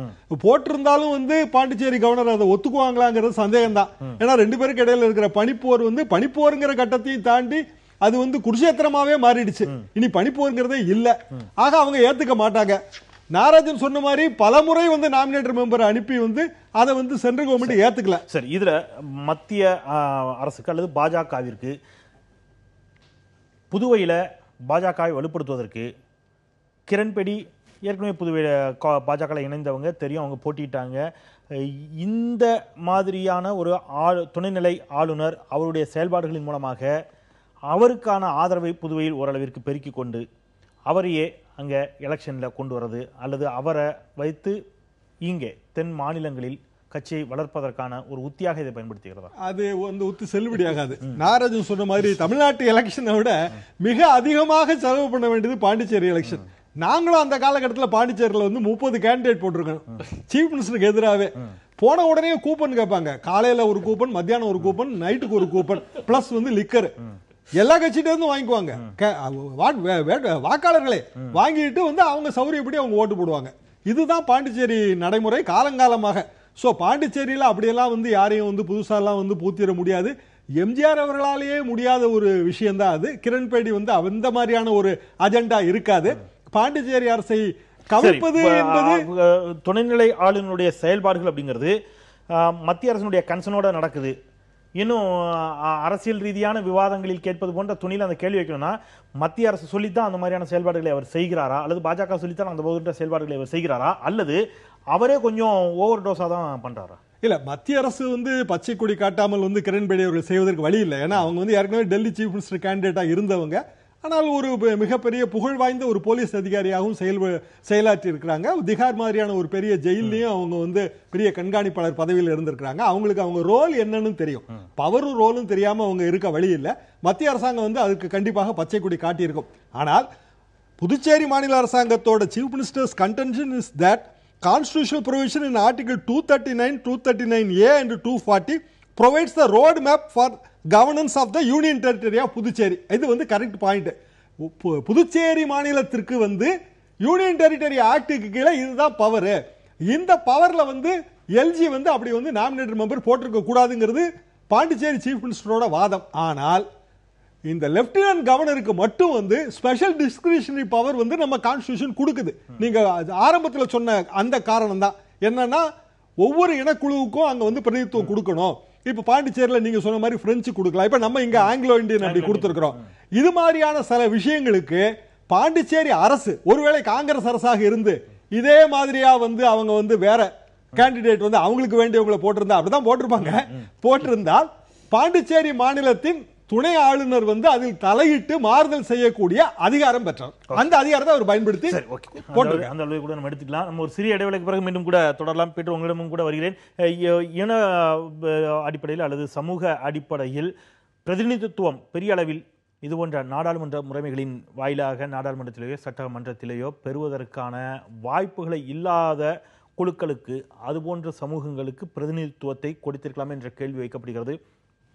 போட்டிருந்தாலும் வந்து பாண்டிச்சேரி கவர்னர் அதை ஒத்துக்குவாங்களாங்கிறது சந்தேகம் தான். ஏன்னா ரெண்டு பேருக்கு இடையில இருக்கிற பனிப்போர் வந்து பனிப்போருங்கிற கட்டத்தையும் தாண்டி அது வந்து குருஷேத்திரமாவே மாறிடுச்சு. இனி பனிப்போருங்கிறதே இல்ல. ஆக அவங்க ஏத்துக்க மாட்டாங்க. நாராஜன் சொன்ன மாதிரி பலமுறை வந்து நாமினேட்டர் மெம்பரை அனுப்பி வந்து அதை வந்து சென்ட்ரல் கவர்மெண்ட் ஏத்துக்கல. சரி, இதுல மத்திய அரசுக்கு அல்லது பாஜகவிற்கு புதுவையில பாஜகவை வலுப்படுத்துவதற்கு கிரண்பேடி ஏற்கனவே புதுவையில பாஜக இணைந்தவங்க தெரியும், அவங்க போட்டிட்டாங்க. இந்த மாதிரியான ஒரு துணைநிலை ஆளுநர் அவருடைய செயல்பாடுகளின் மூலமாக அவருக்கான ஆதரவை புதுவையில் ஓரளவிற்கு பெருக்கிக் கொண்டு அவரையே அங்க எலெக்ஷன்ல கொண்டு வரது அல்லது அவரை வைத்து இங்கே தென் மாநிலங்களில் கட்சியை வளர்ப்பதற்கான ஒரு உத்தியாக இதை பயன்படுத்துகிறதா? அது வந்து உத்தி செல்லுபடியாகாது. நாராஜன் சொன்ன மாதிரி தமிழ்நாட்டு எலெக்ஷனை விட மிக அதிகமாக செலவு பண்ண வேண்டியது பாண்டிச்சேரி எலெக்ஷன். நாங்களும் அந்த காலகட்டத்தில் பாண்டிச்சேரியில் வந்து 30 கேண்டிடேட் போட்டிருக்கோம் சீஃப் மினிஸ்டருக்கு எதிராகவே. போன உடனே கூப்பன் கேட்பாங்க. காலையில ஒரு கூப்பன், மத்தியானம் ஒரு கூப்பன், நைட்டுக்கு ஒரு கூப்பன், பிளஸ் வந்து லிக்கர். எல்லா கட்சிகிட்ட இருந்து வாங்கிக்குவாங்க வாக்காளர்களே. வாங்கிட்டு வந்து அவங்க சௌரியப்படி அவங்க ஓட்டு போடுவாங்க. இதுதான் பாண்டிச்சேரி நடைமுறை காலங்காலமாக. சோ பாண்டிச்சேரியில அப்படியெல்லாம் வந்து யாரையும் வந்து புதுசாலாம் வந்து பூத்திர முடியாது. எம்ஜிஆர் அவர்களாலேயே முடியாத ஒரு விஷயம் தான் அது. கிரண்பேடி வந்து அந்த மாதிரியான ஒரு அஜெண்டா இருக்காது. பாண்டிச்சேரி அரசை கவிழ்ப்பது என்பது துணைநிலை ஆளுநருடைய செயல்பாடுகள் அப்படிங்கிறது மத்திய அரசினுடைய கன்சர்னோட நடக்குது. இன்னும் அரசியல் ரீதியான விவாதங்களில் கேட்பது போன்ற துணியில் அந்த கேள்வி வைக்கணும்னா மத்திய அரசு சொல்லித்தான் அந்த மாதிரியான செயல்பாடுகளை அவர் செய்கிறாரா, அல்லது பாஜக சொல்லித்தான் அந்த போன்ற செயல்பாடுகளை அவர் செய்கிறாரா, அல்லது அவரே கொஞ்சம் ஓவர் டோஸா தான் பண்றாரா? இல்ல, மத்திய அரசு வந்து பச்சை கொடி காட்டாமல் வந்து கிரண்பேடி அவர்கள் செய்வதற்கு வழி இல்லை. ஏன்னா அவங்க வந்து ஏற்கனவே டெல்லி சீஃப் மினிஸ்டர் கேண்டிடேட்டா இருந்தவங்க. ஆனால் ஒரு மிகப்பெரிய புகழ் வாய்ந்த ஒரு போலீஸ் அதிகாரியாகவும் செயலாற்றி இருக்கிறாங்க. திகார் மாதிரியான ஒரு பெரிய ஜெயிலையும் அவங்க வந்து பெரிய கண்காணிப்பாளர் பதவியில் இருந்திருக்கிறாங்க. அவங்களுக்கு அவங்க ரோல் என்னன்னு தெரியும். பவரும் ரோலும் தெரியாம அவங்க இருக்க வழி இல்லை. மத்திய அரசாங்கம் வந்து அதுக்கு கண்டிப்பாக பச்சை கொடி காட்டியிருக்கும். ஆனால் புதுச்சேரி மாநில அரசாங்கத்தோட chief minister's contention is that constitutional provision in article 239, 239A and 240 provides the road map for governance of the union territory of Puducherry. இது வந்து கரெக்ட் பாயிண்ட். புதுச்சேரி மாநிலத்திற்கு வந்து யூனியன் டெரிட்டரி ஆக்டுக்கு கீழே இதுதான் பவர். இந்த பவர்ல வந்து எல்ஜி வந்து அப்படி வந்து நாமினேட்டட் மெம்பர் போட்டிருக்க கூடாதுங்கிறது பாண்டிச்சேரி சீஃப் மினிஸ்டரோட வாதம். ஆனால் இந்த லெப்டினன்ட் கவர்னருக்கு மட்டும் வந்து ஸ்பெஷல் டிஸ்கிரிஷனரி பவர் வந்து நம்ம கான்ஸ்டிடியூஷன் கொடுக்குது. நீங்க ஆரம்பத்தில் சொன்ன அந்த காரணம் தான் என்னன்னா, ஒவ்வொரு இனக்குழுவுக்கும் அங்க வந்து பிரதிநிதித்துவம் கொடுக்கணும். இப்ப பாண்டிச்சேரியில நீங்க சொன்ன மாதிரி பிரெஞ்சு கொடுக்கலாம், இப்ப நம்ம இங்க ஆங்கிலோ இந்தியன் அப்படி கொடுத்திருக்கிறோம். இது மாதிரியான சில விஷயங்களுக்கு பாண்டிச்சேரி அரசு ஒருவேளை காங்கிரஸ் அரசாக இருந்து இதே மாதிரியா வந்து அவங்க வந்து வேற கேண்டிடேட் வந்து அவங்களுக்கு வேண்டியவங்களை போட்டிருந்தா, அப்படிதான் போட்டிருப்பாங்க, போட்டிருந்தால் பாண்டிச்சேரி மாநிலத்தின் துணை ஆளுநர் வந்து அதில் தலையிட்டு மாறுதல் செய்யக்கூடிய அதிகாரம் பெற்றார். அந்த அதிகாரத்தை அவர் பயன்படுத்தி அந்த அளவு கூட நம்ம எடுத்துக்கலாம். நம்ம ஒரு சிறிய இடைவேளைக்கு பிறகு மீண்டும் கூட தொடரலாம். பீட்டர், உங்களிடமும் கூட வருகிறேன். இன அடிப்படையில் அல்லது சமூக அடிப்படையில் பிரதிநிதித்துவம் பெரிய அளவில் இது போன்ற நாடாளுமன்ற முறைமைகளின் வாயிலாக நாடாளுமன்றத்திலேயோ சட்டமன்றத்திலேயோ பெறுவதற்கான வாய்ப்புகளை இல்லாத குழுக்களுக்கு, அதுபோன்ற சமூகங்களுக்கு பிரதிநிதித்துவத்தை கொடுத்திருக்கலாம் என்ற கேள்வி வைக்கப்படுகிறது.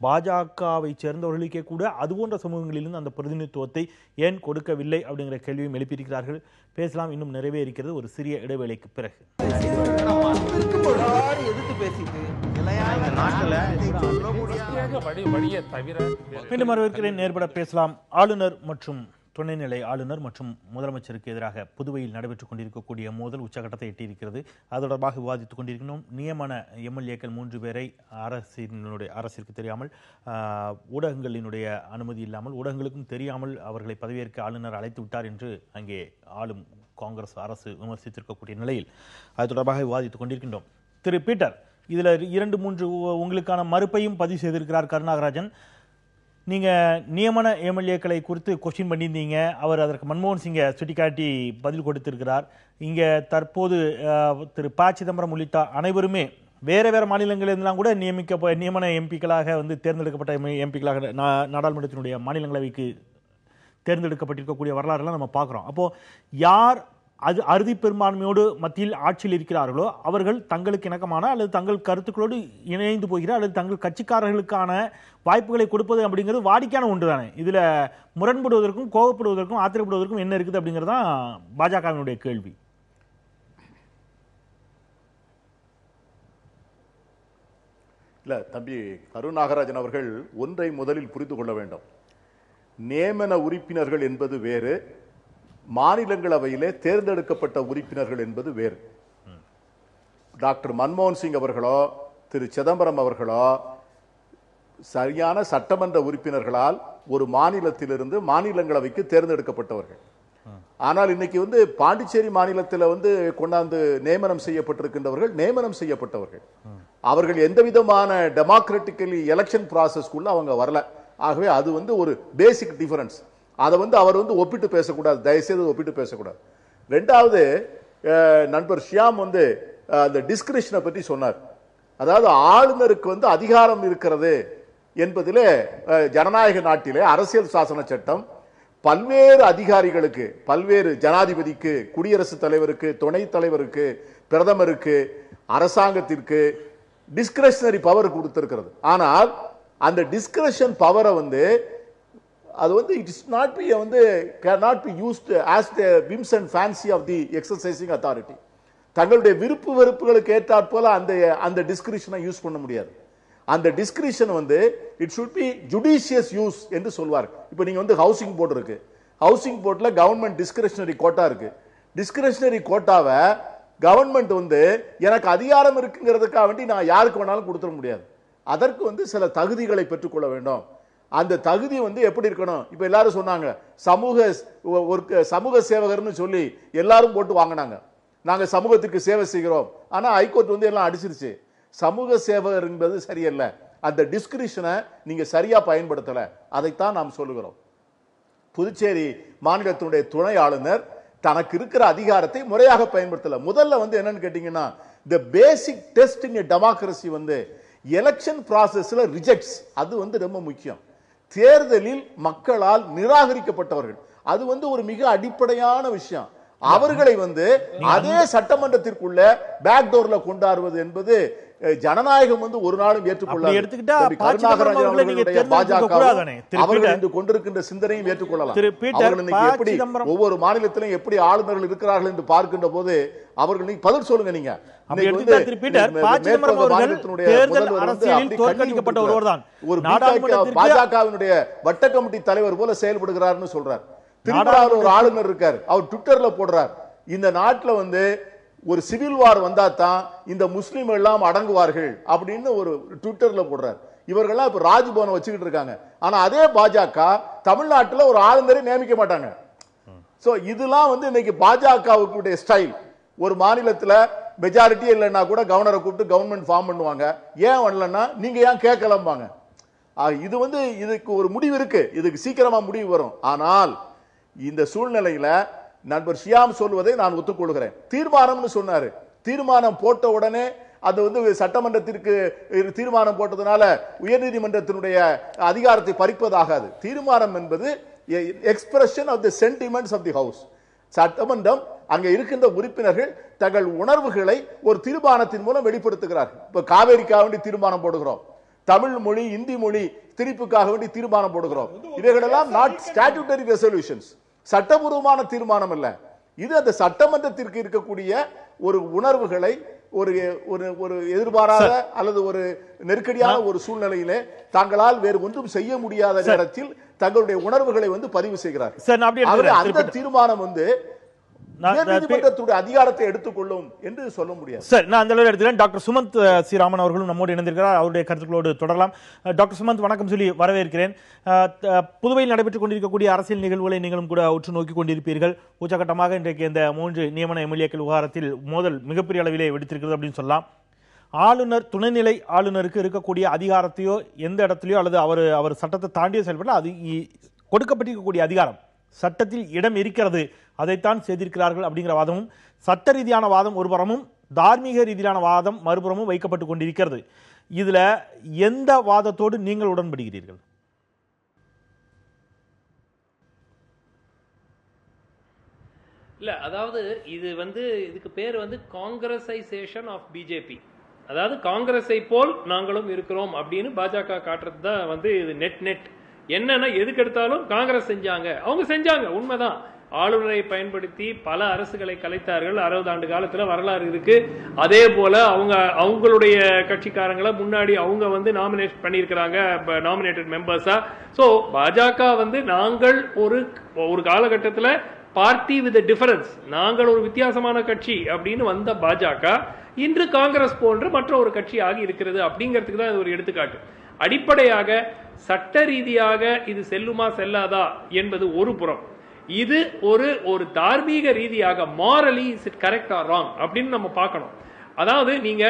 பாஜகவை சேர்ந்தவர்களுக்கே கூட அதுபோன்ற சமூகங்களிலிருந்து அந்த பிரதிநிதித்துவத்தை ஏன் கொடுக்கவில்லை அப்படிங்கிற கேள்வியும் எழுப்பியிருக்கிறார்கள். பேசலாம், இன்னும் நிறைவே இருக்கிறது ஒரு சிறிய இடைவேளைக்கு பிறகு. எதிர்த்து பேசிட்டு மீண்டும் வரவேற்கிறேன். நேர்பட பேசலாம். ஆளுநர் மற்றும் துணைநிலை ஆளுநர் மற்றும் முதலமைச்சருக்கு எதிராக புதுவையில் நடைபெற்றுக் கொண்டிருக்கக்கூடிய மோதல் உச்சகட்டத்தை எட்டியிருக்கிறது. அது தொடர்பாக விவாதித்துக் கொண்டிருக்கிறோம். நியமன எம்எல்ஏக்கள் 3 பேரை அரசிற்கு தெரியாமல், ஊடகங்களினுடைய அனுமதி இல்லாமல், ஊடகங்களுக்கும் தெரியாமல் அவர்களை பதவியேற்க ஆளுநர் அழைத்து விட்டார் என்று அங்கே ஆளும் காங்கிரஸ் அரசு விமர்சித்திருக்கக்கூடிய நிலையில் அது தொடர்பாக விவாதித்துக் கொண்டிருக்கின்றோம். திரு பீட்டர், இதுல 2-3 உங்களுக்கான மறுப்பையும் பதிவு செய்திருக்கிறார் கருணாகராஜன். நீங்க நியமன எம்எல்ஏக்களை குறித்து கொஸ்டின் பண்ணியிருந்தீங்க. அவர் அதற்கு மன்மோகன் சிங்கை சுட்டிக்காட்டி பதில் கொடுத்திருக்கிறார். இங்க தற்போது திரு ப சிதம்பரம் உள்ளிட்ட அனைவருமே வேற வேற மாநிலங்களிலிருந்தெல்லாம் கூட நியமன எம்பிக்களாக வந்து தேர்ந்தெடுக்கப்பட்ட எம்பிக்களாக நாடாளுமன்றத்தினுடைய மாநிலங்களவைக்கு தேர்ந்தெடுக்கப்பட்டிருக்கக்கூடிய வரலாறுலாம் நம்ம பார்க்குறோம். அப்போ யார் அது அறுதி பெரும்பான்மையோடு மத்தியில் ஆட்சியில் இருக்கிறார்களோ அவர்கள் தங்களுக்கு இணக்கமான அல்லது தங்கள் கருத்துக்களோடு இணைந்து போகிறார் அல்லது தங்கள் கட்சிக்காரர்களுக்கான வாய்ப்புகளை கொடுப்பது அப்படிங்கிறது வாடிக்கையான ஒன்று தானே. இதுல முரண்படுவதற்கும் கோபப்படுவதற்கும் ஆத்திரப்படுவதற்கும் என்ன இருக்குது அப்படிங்கிறதான் பாஜகவினுடைய கேள்வி. இல்ல தம்பி கருணாகராஜன் அவர்கள் ஒன்றை முதலில் புரிந்து கொள்ள வேண்டும். நியமன உறுப்பினர்கள் என்பது வேறு, மாநிலங்களவையிலே தேர்ந்தெடுக்கப்பட்ட உறுப்பினர்கள் என்பது வேறு. டாக்டர் மன்மோகன் சிங் அவர்களோ திரு சிதம்பரம் அவர்களோ சரியான சட்டமன்ற உறுப்பினர்களால் ஒரு மாநிலத்திலிருந்து மாநிலங்களவைக்கு தேர்ந்தெடுக்கப்பட்டவர்கள். ஆனால் இன்னைக்கு வந்து பாண்டிச்சேரி மாநிலத்தில் வந்து கொண்டாந்து நியமனம் செய்யப்பட்டிருக்கின்றவர்கள் நியமனம் செய்யப்பட்டவர்கள். அவர்கள் எந்த விதமான டெமோக்ராட்டிக்கலி எலெக்ஷன் ப்ராசஸ்க்குள்ள அவங்க வரல. ஆகவே அது வந்து ஒரு பேசிக் டிஃபரன்ஸ். அதை வந்து அவர் வந்து ஒப்பிட்டு பேசக்கூடாது, தயவுசெய்து ஒப்பிட்டு பேசக்கூடாது. ரெண்டாவது, நண்பர் ஷியாம் வந்து அந்த டிஸ்கிரிஷனை பற்றி சொன்னார். அதாவது ஆளுநருக்கு வந்து அதிகாரம் இருக்கிறது என்பதிலே ஜனநாயக நாட்டிலே அரசியல் சாசன சட்டம் பல்வேறு அதிகாரிகளுக்கு, பல்வேறு ஜனாதிபதிக்கு, குடியரசுத் தலைவருக்கு, துணைத் தலைவருக்கு, பிரதமருக்கு, அரசாங்கத்திற்கு டிஸ்கிரிஷனரி பவர் கொடுத்திருக்கிறது. ஆனால் அந்த டிஸ்கிரிஷன் பவரை வந்து அது வந்து இட் இஸ் நாட் பி வந்து cannot be used as the whims and fancy of the exercising authority. தங்களுடைய விருப்பு வெறுப்புகளுக்கு ஏற்றாற் போல அந்த டிஸ்கிரிஷனை யூஸ் பண்ண முடியாது. அந்த டிஸ்கிரிஷன் வந்து it should be judicious use என்று சொல்வார். இப்போ நீங்க வந்து ஹவுசிங் போர்டு இருக்கு, ஹவுசிங் போர்ட்ல கவர்மெண்ட் டிஸ்கிரிஷனரி கோட்டா இருக்கு. டிஸ்கிரிஷனரி கோட்டாவை கவர்மெண்ட் வந்து எனக்கு அதிகாரம் இருக்குங்கிறதுக்காக வேண்டி நான் யாருக்கு வேணாலும் கொடுத்துட முடியாது. அதற்கு வந்து சில தகுதிகளை பெற்றுக்கொள்ள வேண்டும். அந்த தகுதி வந்து எப்படி இருக்கணும்? இப்ப எல்லாரும் சொன்னாங்க சமூக சேவகர்னு சொல்லி எல்லாரும் போட்டு வாங்கினாங்க, நாங்க சமூகத்துக்கு சேவை செய்கிறோம். ஆனா ஹைகோர்ட் வந்து எல்லாம் அடிச்சிருச்சு. சமூக சேவகர் என்பது சரியல்ல. அந்த டிஸ்கிரிஷனை நீங்க சரியா பயன்படுத்தல, அதைத்தான் நாம் சொல்லுகிறோம். புதுச்சேரி மாநிலத்தினுடைய துணை ஆளுநர் தனக்கு இருக்கிற அதிகாரத்தை முறையாக பயன்படுத்தல. முதல்ல வந்து என்னன்னு கேட்டீங்கன்னா, the basic test in a democracy வந்து எலெக்ஷன் ப்ராசஸ்ல ரிஜெக்ட்ஸ், அது வந்து ரொம்ப முக்கியம். தேர்தலில் மக்களால் நிராகரிக்கப்பட்டவர்கள், அது வந்து ஒரு மிக அடிப்படையான விஷயம். அவர்களை வந்து அதே சட்டமன்றத்திற்குள்ள பேக்டோர்ல கொண்டாடுவது என்பது ஜனநாயகம் வந்து ஒரு நாளும் ஏற்றுக்கொள்ளாது. கொண்டிருக்கின்ற சிந்தனையும் ஏற்றுக்கொள்ளலாம். எப்படி ஒவ்வொரு மாநிலத்திலும் எப்படி ஆளுநர்கள் இருக்கிறார்கள் என்று பார்க்கின்ற போது அவர்கள் நீங்க பதில் சொல்லுங்க. நீங்க பாஜகவினுடைய வட்ட கமிட்டி தலைவர் போல செயல்படுகிறார்னு சொல்றார். திரிபுராவில் ஒரு ஆளுநர் இருக்கார், அவர் ட்விட்டர்ல போடுறார், இந்த நாட்டில் வந்து ஒரு சிவில் வார் வந்தா தான் இந்த முஸ்லிம் எல்லாம் அடங்குவார்கள் அப்படின்னு ஒரு ட்விட்டர்ல போடுறார். இவர்கள்லாம் இப்ப ராஜ்பவனை வச்சுக்கிட்டு இருக்காங்க. ஆனா அதே பாஜக தமிழ்நாட்டில் ஒரு ஆளுநரை நியமிக்க மாட்டாங்க. சோ இதெல்லாம் வந்து இன்னைக்கு பாஜகவுடைய ஸ்டைல். ஒரு மாநிலத்துல மெஜாரிட்டி இல்லைன்னா கூட கவர்னரை கூப்பிட்டு கவர்மெண்ட் ஃபார்ம் பண்ணுவாங்க. ஏன் வரலன்னா நீங்க ஏன் கேட்கலம்பாங்க. இது வந்து இதுக்கு ஒரு முடிவு இருக்கு, இதுக்கு சீக்கிரமா முடிவு வரும். ஆனால் இந்த சூழ்நிலையில நண்பர் ஷியாம் சொல்வதை நான் ஒத்துக்கொள்கிறேன். தீர்மானம்னு சொன்னாரு. தீர்மானம் போட்ட உடனே அது வந்து சட்டமன்றத்திற்கு தீர்மானம் போட்டதுனால உயர்நீதிமன்றத்தினுடைய அதிகாரத்தை பறிப்பதாகாது. தீர்மானம் என்பது expression of the sentiments of the house. சட்டமன்றம் அங்க இருக்கின்ற உறுப்பினர்கள் தங்கள் உணர்வுகளை ஒரு தீர்மானத்தின் மூலம் வெளிப்படுத்துகிறார்கள். இப்ப காவேரிக்காக வேண்டி தீர்மானம் போடுகிறோம், தமிழ் மொழி இந்தி மொழி திரிப்புக்காக வேண்டி தீர்மானம் போடுகிறோம். இவைகளெல்லாம் நாட் ஸ்டாட்யூட்டரி ரெசல்யூஷன்ஸ், சட்டபூர்வமான தீர்மானம் அல்ல. இது அந்த சட்டமன்றத்திற்கு இருக்கக்கூடிய ஒரு உணர்வுகளை ஒரு ஒரு எதிர்பாராத அல்லது ஒரு நெருக்கடியான ஒரு சூழ்நிலையிலே தாங்களால் வேறு ஒன்றும் செய்ய முடியாத நேரத்தில் தங்களுடைய உணர்வுகளை வந்து பதிவு செய்கிறார்கள். அந்த தீர்மானம் வந்து அதிகாரத்தை எடுத்துக்கொள்ளும் என்று சொல்ல முடியாது. சார், நான் அந்த அளவில் எடுத்துக்கிறேன். டாக்டர் சுமந்த் ஸ்ரீராமன் அவர்களும் நம்மோடு இணைந்திருக்கிறார். அவருடைய கருத்துக்களோடு தொடரலாம். டாக்டர் சுமந்த், வணக்கம் சொல்லி வரவேற்கிறேன். புதுவையில் நடைபெற்றுக் கொண்டிருக்கக்கூடிய அரசியல் நிகழ்வுகளை நீங்களும் கூட உற்று நோக்கிக் கொண்டிருப்பீர்கள். உச்சகட்டமாக இன்றைக்கு இந்த 3 நியமன எம்எல்ஏக்கள் விவகாரத்தில் மோதல் மிகப்பெரிய அளவிலே வெடித்திருக்கிறது அப்படின்னு சொல்லலாம். ஆளுநர், துணைநிலை ஆளுநருக்கு இருக்கக்கூடிய அதிகாரத்தையோ எந்த இடத்துலையோ அல்லது அவர் சட்டத்தை தாண்டிய செயல்பட அது கொடுக்கப்பட்டிருக்கக்கூடிய அதிகாரம் சட்டத்தில் இடம் இருக்கிறது, அதைத்தான் செய்திருக்கிறார்கள் அப்படிங்கிற வாதமும், சட்ட ரீதியான வாதம் ஒரு புறமும் தார்மீக ரீதியான வாதம் மறுபுறமும் வைக்கப்பட்டு கொண்டிருக்கிறது. இதுல எந்த வாதத்தோடு நீங்கள் உடன்படுகிறீர்கள்? இல்ல, அதாவது இது இதுக்கு பேர் காங்கிரசைசேஷன் ஆஃப் பிஜேபி. அதாவது காங்கிரஸை போல் நாங்களும் இருக்கிறோம் அப்படின்னு பாஜக காட்டுறது தான் இது நெட். என்னன்னா எதுக்கு எடுத்தாலும் காங்கிரஸ் செஞ்சாங்க, அவங்க செஞ்சாங்க, உண்மைதான். ஆளுநரை பயன்படுத்தி பல அரசுகளை கலைத்தார்கள். 60 ஆண்டு காலத்துல வரலாறு இருக்கு. அதே போல அவங்களுடைய கட்சிக்காரங்களை முன்னாடி அவங்க நாமினேட் பண்ணியிருக்கிறாங்க, நாமினேட்டட் மெம்பர்ஸா. சோ பாஜக நாங்கள் ஒரு காலகட்டத்தில் பார்ட்டி வித் டிஃபரன்ஸ், நாங்கள் ஒரு வித்தியாசமான கட்சி அப்படின்னு வந்த பாஜக இன்று காங்கிரஸ் போன்ற மற்ற ஒரு கட்சி ஆகி இருக்கிறது அப்படிங்கிறதுக்கு தான் இது ஒரு எடுத்துக்காட்டு. அடிப்படையாக சட்ட ரீதியாக இது செல்லுமா செல்லாதா என்பது ஒரு புறம். இது ஒரு தார்மீக ரீதியாக morally is it correct R wrong அப்படின்னு நம்ம பார்க்கணும். அதாவது நீங்க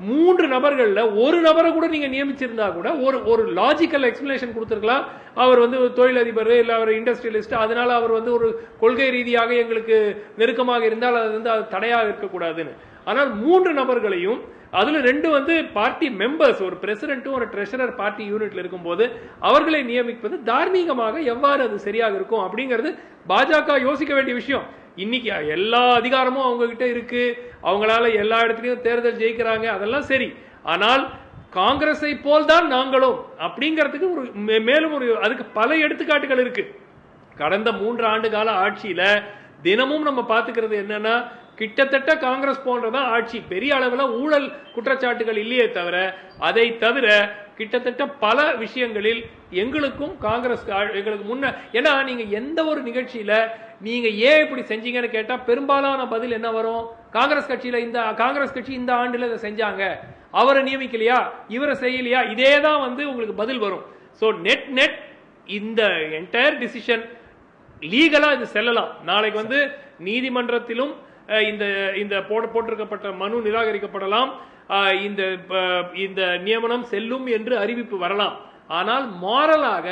3 நபர்கள்ல ஒரு நபரை கூட நீங்க நியமிச்சிருந்தா கூட ஒரு லாஜிக்கல் எக்ஸ்பிளனேஷன் கொடுத்திருக்கலாம். அவர் தொழிலதிபர் இல்ல அவர் இண்டஸ்ட்ரியலிஸ்ட், அதனால அவர் ஒரு கொள்கை ரீதியாக எங்களுக்கு நெருக்கமாக இருந்தால் அது தடையாக இருக்கக்கூடாதுன்னு. ஆனால் 3 நபர்களையும் அதுல 2 பார்ட்டி மெம்பர்ஸ், ஒரு பிரசிடென்ட்டும் ஒரு ட்ரெஷரர் பார்ட்டி யூனிட்ல இருக்கும்போது அவர்களை நியமிப்பது தார்மீகமாக எவ்வாறு அது சரியாக இருக்கும் அப்படிங்கிறது பாஜக யோசிக்க வேண்டிய விஷயம். இன்னைக்கு எல்லா அதிகாரமும் அவங்க கிட்ட இருக்கு, அவங்களால எல்லா இடத்துலயும் தேர்தல் ஜெயிக்கிறாங்க, அதெல்லாம் சரி. ஆனால் காங்கிரஸை போல் தான் நாங்களும் அப்படிங்கிறதுக்கு மேலும் அதுக்கு பல எடுத்துக்காட்டுகள் இருக்கு. கடந்த 3 ஆண்டு கால ஆட்சியில தினமும் நம்ம பாத்துக்கிறது என்னன்னா, கிட்டத்தட்ட காங்கிரஸ் போன்றதான் ஆட்சி. பெரிய அளவுல ஊழல் குற்றச்சாட்டுகள் இல்லையே தவிர, அதை தவிர கிட்டத்தட்ட பல விஷயங்களில் எங்களுக்கும் காங்கிரஸ் எங்களுக்கு முன்ன. ஏன்னா நீங்க எந்த ஒரு நிகழ்ச்சியில நீங்க ஏன் இப்படி செஞ்சீங்கன்னு கேட்டா பெரும்பாலான பதில் என்ன வரும்? காங்கிரஸ் கட்சியில காங்கிரஸ் கட்சி இந்த ஆண்டுல இதை செஞ்சாங்க, அவரை நியமிக்கலையா, இவரை செய்யலையா, இதேதான் உங்களுக்கு பதில் வரும். சோ நெட் இந்த என்டையர் டிசிஷன் லீகலா இது செல்லலாம். நாளைக்கு நீதிமன்றத்திலும் இந்த போட்டிருக்கப்பட்ட மனு நிராகரிக்கப்படலாம், இந்த நியமனம் செல்லும் என்று அறிவிப்பு வரலாம். ஆனால் மாரலாக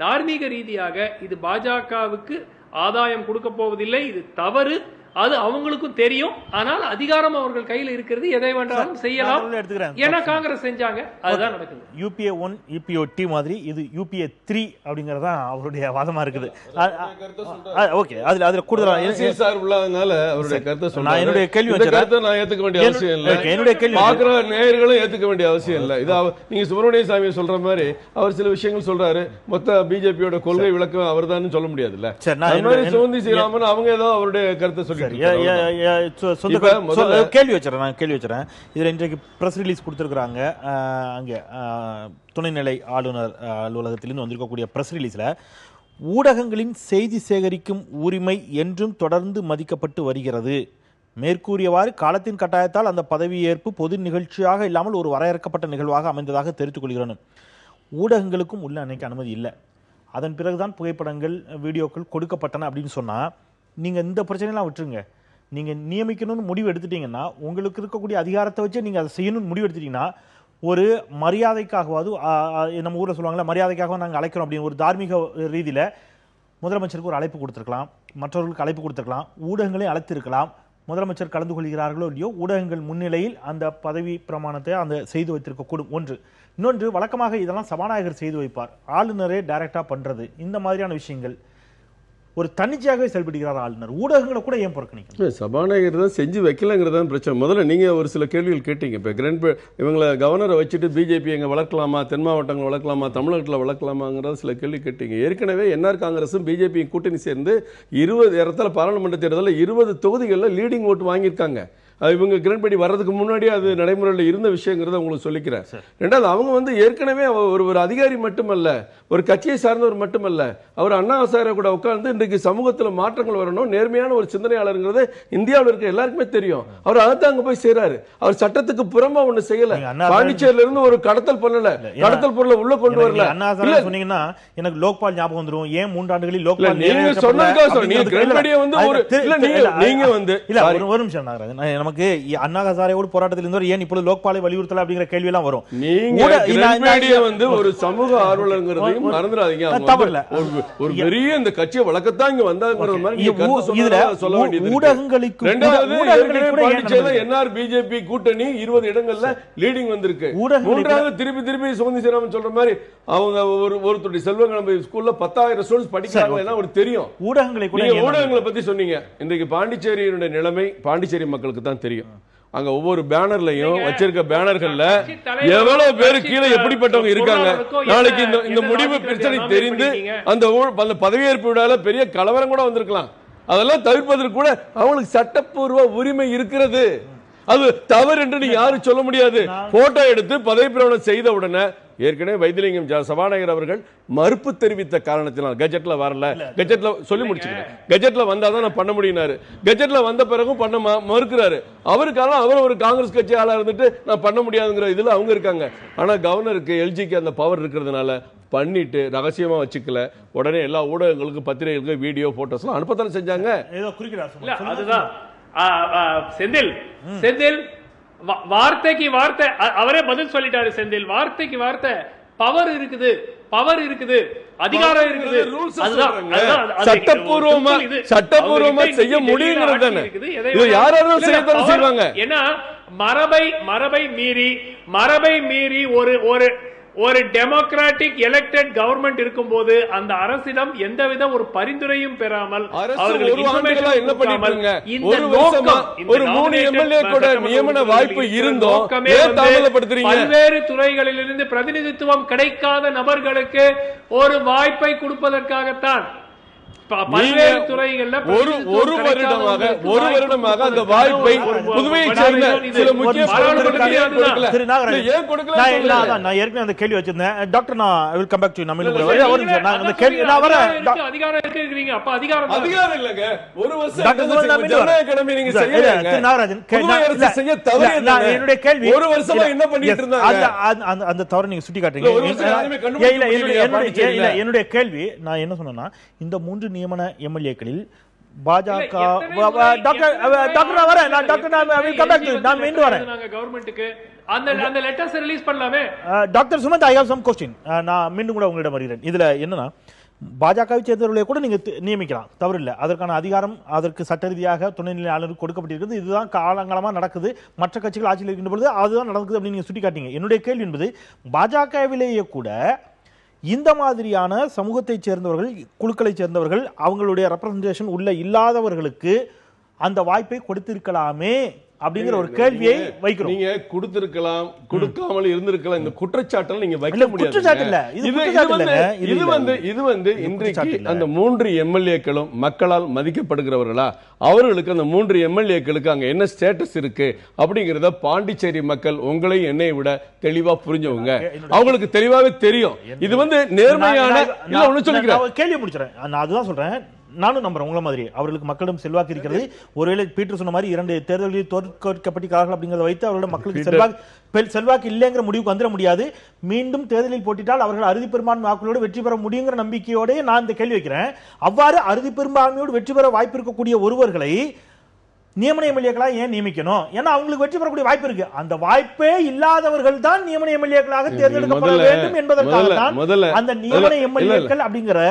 தார்மீக ரீதியாக இது பாஜகவுக்கு ஆதாயம் கொடுக்க போவதில்லை, இது தவறு. அது அவங்களுக்கும் தெரியும். ஆனால் அதிகாரம் அவர்கள் கையில் இருக்கிறது, எதை வேண்டாலும் செய்யலாம். ஏன்னா காங்கிரஸ் செஞ்சாங்க, அதுதான் நடக்குது. UPA 1 UPA 2 மாதிரி இது UPA 3 அப்படிங்கறதா அவருடைய வாதமா இருக்குது. ஓகே, அதுல கூடுதலா சார் உள்ளதனால அவருடைய கருத்தை சொன்னாங்க. நான் என்னுடைய கேள்வி நான் ஏத்துக்க வேண்டிய அவசியம் இல்ல, என்னுடைய கேள்வி பாக்குற நேயர்களும் ஏத்துக்க வேண்டிய அவசியம் இல்ல. இது நீங்க சுப்பிரமணிய சாமி சொல்ற மாதிரி அவர் சில விஷயங்கள் சொல்றாரு, மொத்த பிஜேபியோட கொள்கை விளக்கம் அவர் தான் சொல்ல முடியாது இல்ல. சோந்தி ஸ்ரீராமன் அவங்க ஏதோ அவருடைய கருத்தை சொல்லி கேள்வி வச்சுறேன். இதுல இன்றைக்கு பிரஸ் ரிலீஸ் கொடுத்திருக்காங்க. அங்க துணைநிலை ஆளுநர் அலுவலகத்திலிருந்து வந்திருக்கக்கூடிய பிரஸ் ரிலீஸ்ல, ஊடகங்களின் செய்தி சேகரிக்கும் உரிமை என்றும் தொடர்ந்து மதிக்கப்பட்டு வருகிறது. மேற்கூறியவாறு காலத்தின் கட்டாயத்தால் அந்த பதவியேற்பு பொது நிகழ்ச்சியாக இல்லாமல் ஒரு வரையறுக்கப்பட்ட நிகழ்வாக அமைந்ததாக தெரிவித்துக் கொள்கிறேன். ஊடகங்களுக்கும் உள்ள அன்னைக்கு அனுமதி இல்லை. அதன் பிறகுதான் புகைப்படங்கள் வீடியோக்கள் கொடுக்கப்பட்டன அப்படின்னு சொன்னா, நீங்க இந்த பிரச்சனைலாம் விட்டுருங்க. நீங்க நியமிக்கணும்னு முடிவு எடுத்துட்டீங்கன்னா, உங்களுக்கு இருக்கக்கூடிய அதிகாரத்தை வச்சு நீங்க அதை செய்யணும்னு முடிவு எடுத்துட்டீங்கன்னா, ஒரு மரியாதைக்காகவாது, நம்ம ஊரில் சொல்லுவாங்களா, மரியாதைக்காக நாங்கள் அழைக்கிறோம் அப்படின்னு ஒரு தார்மீக ரீதியில முதலமைச்சருக்கு ஒரு அழைப்பு கொடுத்துருக்கலாம், மற்றவர்களுக்கு அழைப்பு கொடுத்துருக்கலாம், ஊடகங்களையும் அழைத்திருக்கலாம். முதலமைச்சர் கலந்து கொள்கிறார்களோ இல்லையோ, ஊடகங்கள் முன்னிலையில் அந்த பதவி பிரமாணத்தை அந்த செய்து வைத்திருக்கக்கூடும். ஒன்று. இன்னொன்று, வழக்கமாக இதெல்லாம் சபாநாயகர் செய்து வைப்பார், ஆளுநரே டைரக்டா பண்றது. இந்த மாதிரியான விஷயங்கள் ஒரு தன்னிச்சையாகவே செயல்படுகிறார் ஆளுநர். ஊடகங்களை கூட ஏன் புறக்கணிக்க? சபாநாயகர் தான் செஞ்சு வைக்கலங்கிறது தான் பிரச்சனை. முதல்ல நீங்க ஒரு சில கேள்விகள் கேட்டீங்க. இப்ப இவங்களை கவர்னரை வச்சுட்டு பிஜேபி எங்க வளர்க்கலாமா, தென் மாவட்டங்கள் வளர்க்கலாமா, தமிழகத்தில் வளர்க்கலாமாங்கிறத சில கேள்வி கேட்டீங்க. ஏற்கனவே என்ஆர் காங்கிரஸும் பிஜேபி கூட்டணி சேர்ந்து 20 இடத்துல பாராளுமன்ற தேர்தலில் 20 தொகுதிகளில் லீடிங் ஓட்டு வாங்கியிருக்காங்க. இவங்க கிரண்பேடி வர்றதுக்கு முன்னாடி அது நடைமுறையில் இருந்த விஷயங்கிறத உங்களுக்கு சொல்லிக்கிறேன். ரெண்டாவது, அவங்க ஏற்கனவே ஒரு அதிகாரி மட்டுமல்ல, ஒரு கட்சியை சார்ந்தவர் மட்டுமல்ல, அவர் அண்ணா ஹசாரே கூட உட்கார்ந்து இன்றைக்கு சமூகத்தில் மாற்றங்கள் வரணும், நேர்மையான ஒரு சிந்தனையாளருங்கிறது இந்தியாவில் இருக்க எல்லாருக்குமே தெரியும். அவர் அதான் அங்க போய் செய்யறாரு. அவர் சட்டத்துக்கு புறமா ஒண்ணு செய்யல. பாண்டிச்சேரியில இருந்து ஒரு கடத்தல் பண்ணல, கடத்தல் பொருளை உள்ள கொண்டு வரல. சொன்னீங்கன்னா எனக்கு லோக்பால் ஞாபகம் வந்துரும். ஏன் 3 ஆண்டுகளில் லோக்பால் நீங்க சொன்னதுக்காக நீங்க கிரண்பேடியை நீங்க ஒரு நிமிஷம் நாகராஜன், நமக்கு அண்ணா ஹசாரேவோடு போராட்டத்தில் இருந்தவர் ஏன் இப்பொழுது லோக்பாலை வலியுறுத்தல அப்படிங்கிற கேள்வி எல்லாம் வரும். நீங்க ஒரு சமூக ஆர்வலர்ங்கிறதையும் மறந்துடாதீங்க. ஒரு பெரிய இந்த கட்சியை வழக்கத்தான் இங்க வந்தாங்கிறது மாதிரி சொல்ல வேண்டியது. ஊடகங்களுக்கு என்ஆர் பிஜேபி கூட்டணி 20 இடங்கள்ல லீடிங் வந்திருக்கு. மூன்றாவது திருப்பி சோந்தி ஸ்ரீராமன் சொல்ற மாதிரி அவங்க ஒருத்தருடைய செல்வங்களை ஸ்கூல்ல 10,000 ஸ்டூடெண்ட்ஸ் படிக்கிறாங்க ஒரு தெரியும். ஊடகங்களை பத்தி சொன்னீங்க. இன்றைக்கு பாண்டிச்சேரியினுடைய நிலைமை பாண்டிச்சேரி மக்களுக்கு தான் தெரியும். அங்க ஒவ்வொரு பேனர்லயும் வச்சிருக்க பேனர்கள்ல எவ்வளவு பேரு கீழே எப்படிப்பட்டவங்க இருக்காங்க. நாளைக்கு இந்த முடிவு பிரச்சனை தெரிந்து அந்த பதவியேற்பு விழால பெரிய கலவரம் கூட வந்திருக்கலாம். அதெல்லாம் தவிர்ப்பதற்கு கூட அவங்களுக்கு சட்டப்பூர்வ உரிமை இருக்கிறது. அது தவறு என்று நீ யாரும் சொல்ல முடியாது. போட்டோ எடுத்து பதவி பிரமாணம் செய்த உடனே ஏற்கனவே வைத்திலிங்கம் சபாநாயகர் அவர்கள் மறுப்பு தெரிவித்த காரணத்தினால் கெஜெட்ல வரல, கெஜெட்ல சொல்லி முடிச்சுக்கிறேன், கெஜெட்ல வந்தாதான் நான் பண்ண முடியினாரு. கெஜெட்ல வந்த பிறகும் பண்ண மறுக்கிறாரு. அவருக்கான அவர் ஒரு காங்கிரஸ் கட்சி ஆளா இருந்துட்டு நான் பண்ண முடியாதுங்கிற இதுல அவங்க இருக்காங்க. ஆனா கவர்னருக்கு எல்ஜிக்கு அந்த பவர் இருக்கிறதுனால பண்ணிட்டு ரகசியமா வச்சுக்கல. உடனே எல்லா ஊடகங்களுக்கும் பத்திரிகைகளுக்கு வீடியோ போட்டோஸ் எல்லாம் அனுப்பத்தானே செஞ்சாங்க. அதுதான் செந்தில் வார்த்தைக்கு வார்த்தை அவரே பதில் சொல்லிட்டாரு. செந்தில் வார்த்தைக்கு வார்த்தை பவர் இருக்குது, அதிகாரம் இருக்குது, சட்டப்பூர்வமா செய்ய முடியுங்கிறது தானே. யாராலும் செய்வாங்க. ஏன்னா மரபை மீறி ஒரு டெமோக்ராட்டிக் எலெக்டட் கவர்மெண்ட் இருக்கும்போது அந்த அரசிடம் எந்தவித ஒரு பரிந்துரையும் பெறாமல் என்ன பண்ணிட்டாங்க. ஒரு 3 எம்எல்ஏ கூட நியமன வாய்ப்பு இருந்தோம். பல்வேறு துறைகளிலிருந்து பிரதிநிதித்துவம் கிடைக்காத நபர்களுக்கு ஒரு வாய்ப்பை கொடுப்பதற்காகத்தான். பல்வேறு துறைகள்ல ஒரு வருடமாக அந்த வாய்ப்பை புதுவையை சேர்ந்த சில முக்கிய நான் ஏற்கனவே அந்த கேள்வி வச்சிருந்தேன். டாக்டர் நான் will come back to you. அதிகாரம் இல்லங்க. ஒரு வருஷம் நீங்க என்னுடைய கேள்வி ஒரு வருஷமா என்ன பண்ணிட்டு இருந்தாங்க. அந்த தவறு நீங்க சுட்டி காட்டுறீங்க. என்னுடைய கேள்வி நான் என்ன சொன்னேன்னா, இந்த 3 நியமன எம்எல்ஏக்களில் பாஜக doctor Sumanth, I have some question. நான் மீண்டும் கூட உங்களிடம் வருகிறேன். இதுல என்னன்னா, பாஜகவை சேர்ந்தவர்களை கூட நீங்க நியமிக்கலாம், தவறில்லை. அதற்கான அதிகாரம் அதற்கு சட்ட ரீதியாக துணைநிலை ஆளுநருக்கு கொடுக்கப்பட்டிருக்கிறது. இதுதான் காலங்காலமா நடக்குது, மற்ற கட்சிகள் ஆட்சியில் இருக்கின்ற பொழுது அதுதான் நடக்குது அப்படின்னு நீங்க சுட்டிக்காட்டீங்க. என்னுடைய கேள்வி என்பது, பாஜகவிலேயே கூட இந்த மாதிரியான சமூகத்தைச் சேர்ந்தவர்கள், குழுக்களைச் சேர்ந்தவர்கள், அவங்களுடைய ரெப்ரசன்டேஷன் உள்ள இல்லாதவர்களுக்கு அந்த வாய்ப்பை கொடுத்திருக்கலாமே அப்படிங்கிற ஒரு கேள்வியை வைக்கிறோம். நீங்க கொடுத்திருக்கலாம், கொடுக்காமல் இருந்திருக்கலாம், இந்த குற்றச்சாட்டை நீங்க வைக்க முடியாது. இது வந்து இன்றைக்கு அந்த 3 எம்எல்ஏக்களும் மக்களால் மதிக்கப்படுகிறவர்களா, அவர்களுக்கு அந்த 3 எம்எல்ஏக்களுக்கு அங்க என்ன ஸ்டேட்டஸ் இருக்கு அப்படிங்கறத பாண்டிச்சேரி மக்கள் உங்களை என்னை விட தெளிவா புரிஞ்சவங்க, அவங்களுக்கு தெளிவாவே தெரியும். இது வந்து நேர்மையான ஒண்ணு சொல்லிக்கிறேன், கேள்வி முடிச்சிடறேன். நான் அதுதான் சொல்றேன், நானும் நம்புறேன் உங்களை மாதிரி அவர்களுக்கு மக்களிடம் செல்வாக்கு இருக்கிறது. ஒருவேளை பீட்டர் சொன்ன மாதிரி 2 தேர்தல்களில் தோற்கப்பட்டிருக்கிறார்கள் அப்படிங்கறத வைத்து அவர்களோட மக்களுக்கு செல்வாக்கு இல்லைங்கிற முடிவுக்கு வந்துட முடியாது. மீண்டும் தேர்தலில் போட்டிட்டால் அவர்கள் அறுதி பெரும்பான்மை வாக்குகளோடு வெற்றி பெற முடியுங்கிற நம்பிக்கையோட நான் இந்த கேள்வி வைக்கிறேன். அவ்வாறு அறுதி பெரும்பான்மையோடு வெற்றி பெற வாய்ப்பு இருக்கக்கூடிய ஒருவர்களை நியமன எம்எல்ஏக்களா ஏன் நியமிக்கணும்? ஏன்னா அவங்களுக்கு வெற்றி பெறக்கூடிய வாய்ப்பு இருக்கு. அந்த வாய்ப்பே இல்லாதவர்கள் தான் நியமன எம்எல்ஏக்களாக தேர்ந்தெடுக்கப்பட வேண்டும் என்பதற்காக தான் அந்த நியமன எம்எல்ஏக்கள் அப்படிங்கிற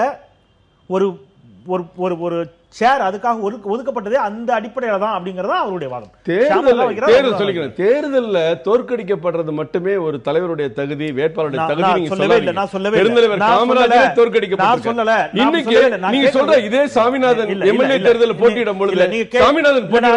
ஒரு ஒரு சேர் அதுக்காக ஒதுக்கப்பட்டதே அந்த அடிப்படையில தான் அப்படிங்கறதா அவருடைய வாதம். தேர்தல்ல தோற்கடிக்கப்படுறது மட்டுமே ஒரு தலைவருடைய தகுதி, வேட்பாளருடைய தகுதி. இன்னைக்கு நீங்க சொல்ற இதே சாமிநாதன் எம்எல்ஏ தேர்தலில் போட்டியிடும் பொழுது நான்